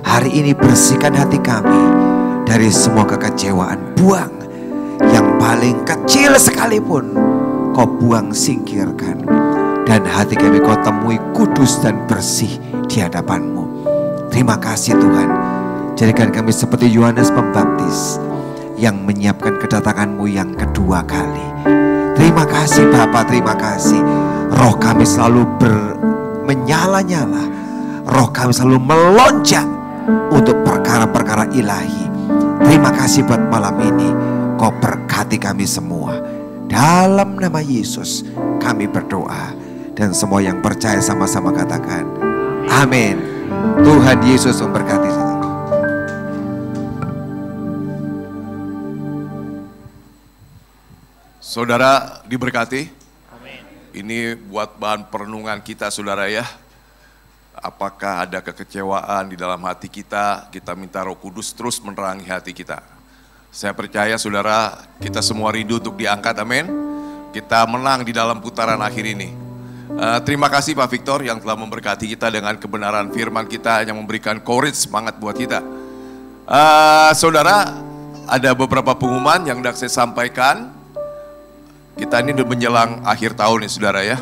Hari ini bersihkan hati kami dari semua kekecewaan. Buang yang paling kecil sekalipun, Kau buang, singkirkan. Dan hati kami Kau temui kudus dan bersih di hadapan-Mu. Terima kasih Tuhan. Jadikan kami seperti Yohanes Pembaptis yang menyiapkan kedatangan-Mu yang kedua kali. Terima kasih Bapa, terima kasih. Roh kami selalu menyala-nyala. Roh kami selalu melonjak untuk perkara-perkara ilahi. Terima kasih buat malam ini. Kau berkati kami semua. Dalam nama Yesus kami berdoa. Dan semua yang percaya sama-sama katakan amin. Tuhan Yesus memberkati.
Saudara diberkati. Amin. Ini buat bahan perenungan kita saudara ya. Apakah ada kekecewaan di dalam hati kita? Kita minta Roh Kudus terus menerangi hati kita. Saya percaya saudara, kita semua rindu untuk diangkat, amin. Kita menang di dalam putaran akhir ini. Terima kasih Pak Victor yang telah memberkati kita dengan kebenaran firman kita, yang memberikan courage, semangat buat kita. Saudara, ada beberapa pengumuman yang hendak saya sampaikan. Kita ini udah menjelang akhir tahun nih saudara ya.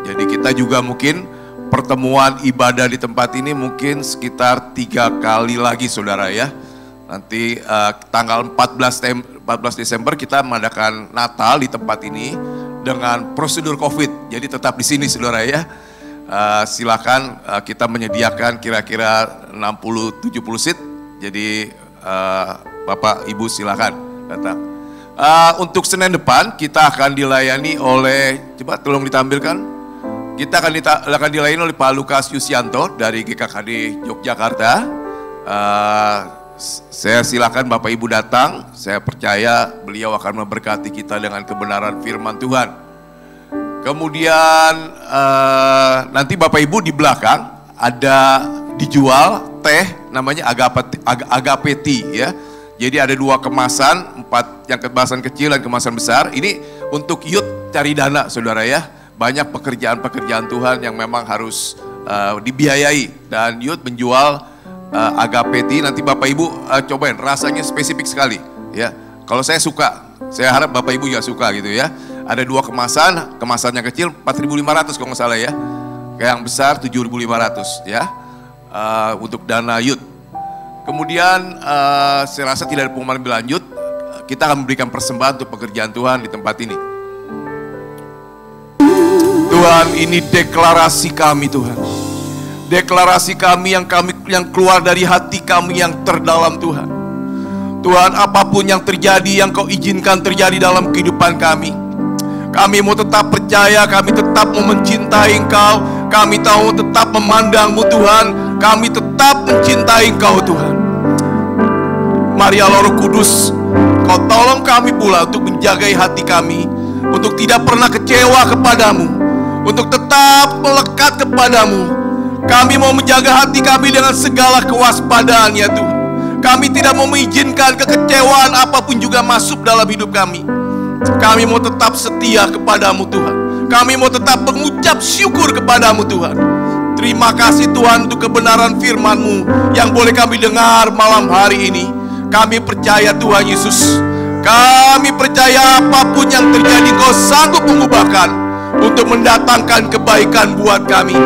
Jadi kita juga mungkin pertemuan ibadah di tempat ini mungkin sekitar 3 kali lagi saudara ya. Nanti tanggal 14 Desember kita mengadakan Natal di tempat ini dengan prosedur COVID. Jadi tetap di sini saudara ya. Silakan kita menyediakan kira-kira 60-70 seat. Jadi Bapak Ibu silakan datang. Untuk Senin depan kita akan dilayani oleh, coba tolong ditampilkan. Kita akan dilayani oleh Pak Lukas Yusianto dari GKKD Yogyakarta. Saya silakan Bapak Ibu datang. Saya percaya beliau akan memberkati kita dengan kebenaran firman Tuhan. Kemudian nanti Bapak Ibu di belakang ada dijual teh namanya Agape Tea ya. Jadi ada 2 kemasan, 4 yang kemasan kecil dan kemasan besar. Ini untuk youth cari dana saudara ya. Banyak pekerjaan-pekerjaan Tuhan yang memang harus dibiayai. Dan youth menjual Agape Tea. Nanti Bapak Ibu cobain, rasanya spesifik sekali ya. Kalau saya suka, saya harap Bapak Ibu juga suka gitu ya. Ada 2 kemasan, kemasan yang kecil 4.500 kalau nggak salah ya. Yang besar 7.500 ya. Untuk dana youth. Kemudian saya rasa tidak ada pengumuman lebih lanjut. Kita akan memberikan persembahan untuk pekerjaan Tuhan di tempat ini. Tuhan, ini deklarasi kami Tuhan. Deklarasi kami yang keluar dari hati kami yang terdalam Tuhan. Tuhan, apapun yang terjadi, yang Kau izinkan terjadi dalam kehidupan kami. Kami mau tetap percaya, kami tetap mau mencintai Engkau. Kami tahu tetap memandang-Mu Tuhan. Kami tetap mencintai Engkau Tuhan. Mari Allah Roh Kudus, Kau tolong kami pula untuk menjaga hati kami. Untuk tidak pernah kecewa kepadamu. Untuk tetap melekat kepadamu. Kami mau menjaga hati kami dengan segala kewaspadaan ya Tuhan. Kami tidak mau mengizinkan kekecewaan apapun juga masuk dalam hidup kami. Kami mau tetap setia kepadamu Tuhan. Kami mau tetap mengucap syukur kepadamu Tuhan. Terima kasih Tuhan untuk kebenaran firman-Mu yang boleh kami dengar malam hari ini. Kami percaya Tuhan Yesus, Kami percaya apapun yang terjadi Kau sanggup mengubahkan untuk mendatangkan kebaikan buat kami.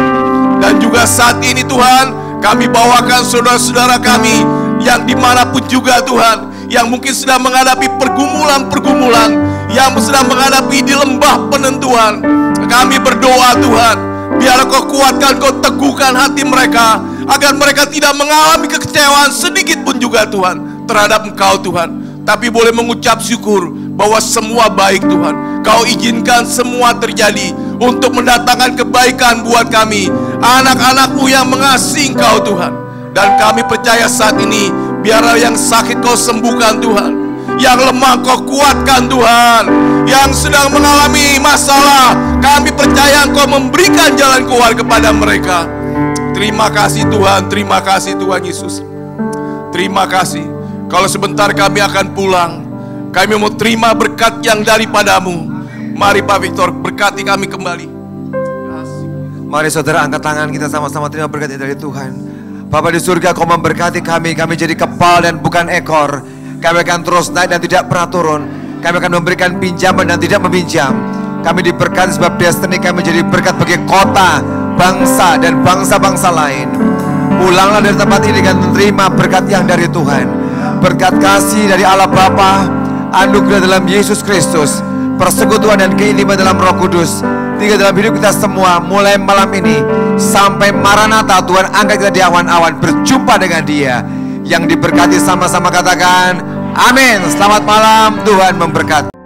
Dan juga saat ini Tuhan, kami bawakan saudara-saudara kami yang dimanapun juga Tuhan, yang mungkin sedang menghadapi pergumulan-pergumulan, yang sedang menghadapi di lembah penentuan. Kami berdoa Tuhan, biar Kau kuatkan, Kau teguhkan hati mereka, agar mereka tidak mengalami kekecewaan sedikit pun juga Tuhan terhadap Engkau Tuhan, tapi boleh mengucap syukur bahwa semua baik Tuhan. Kau izinkan semua terjadi untuk mendatangkan kebaikan buat kami, anak-anak-Mu yang mengasihi Engkau Tuhan. Dan kami percaya saat ini, biarlah yang sakit Kau sembuhkan Tuhan, yang lemah Kau kuatkan Tuhan, yang sedang mengalami masalah, kami percaya Engkau memberikan jalan keluar kepada mereka. Terima kasih Tuhan, terima kasih Tuhan Yesus. Terima kasih. Kalau sebentar kami akan pulang, kami mau terima berkat yang daripada-Mu. Mari Pak Victor, berkati kami kembali.
Mari saudara, angkat tangan kita sama-sama terima berkat dari Tuhan. Bapa di surga, Kau memberkati kami jadi kepala dan bukan ekor. Kami akan terus naik dan tidak pernah turun. Kami akan memberikan pinjaman dan tidak meminjam. Kami diberkati sebab destiny kami jadi berkat bagi kota, bangsa, dan bangsa-bangsa lain. Pulanglah dari tempat ini dan menerima berkat yang dari Tuhan. Berkat kasih dari Allah Bapa, anugerah dalam Yesus Kristus, persekutuan dan keiniman dalam Roh Kudus tinggal dalam hidup kita semua mulai malam ini sampai Maranatha. Tuhan angkat kita di awan-awan berjumpa dengan Dia. Yang diberkati sama-sama katakan amin. Selamat malam, Tuhan memberkati.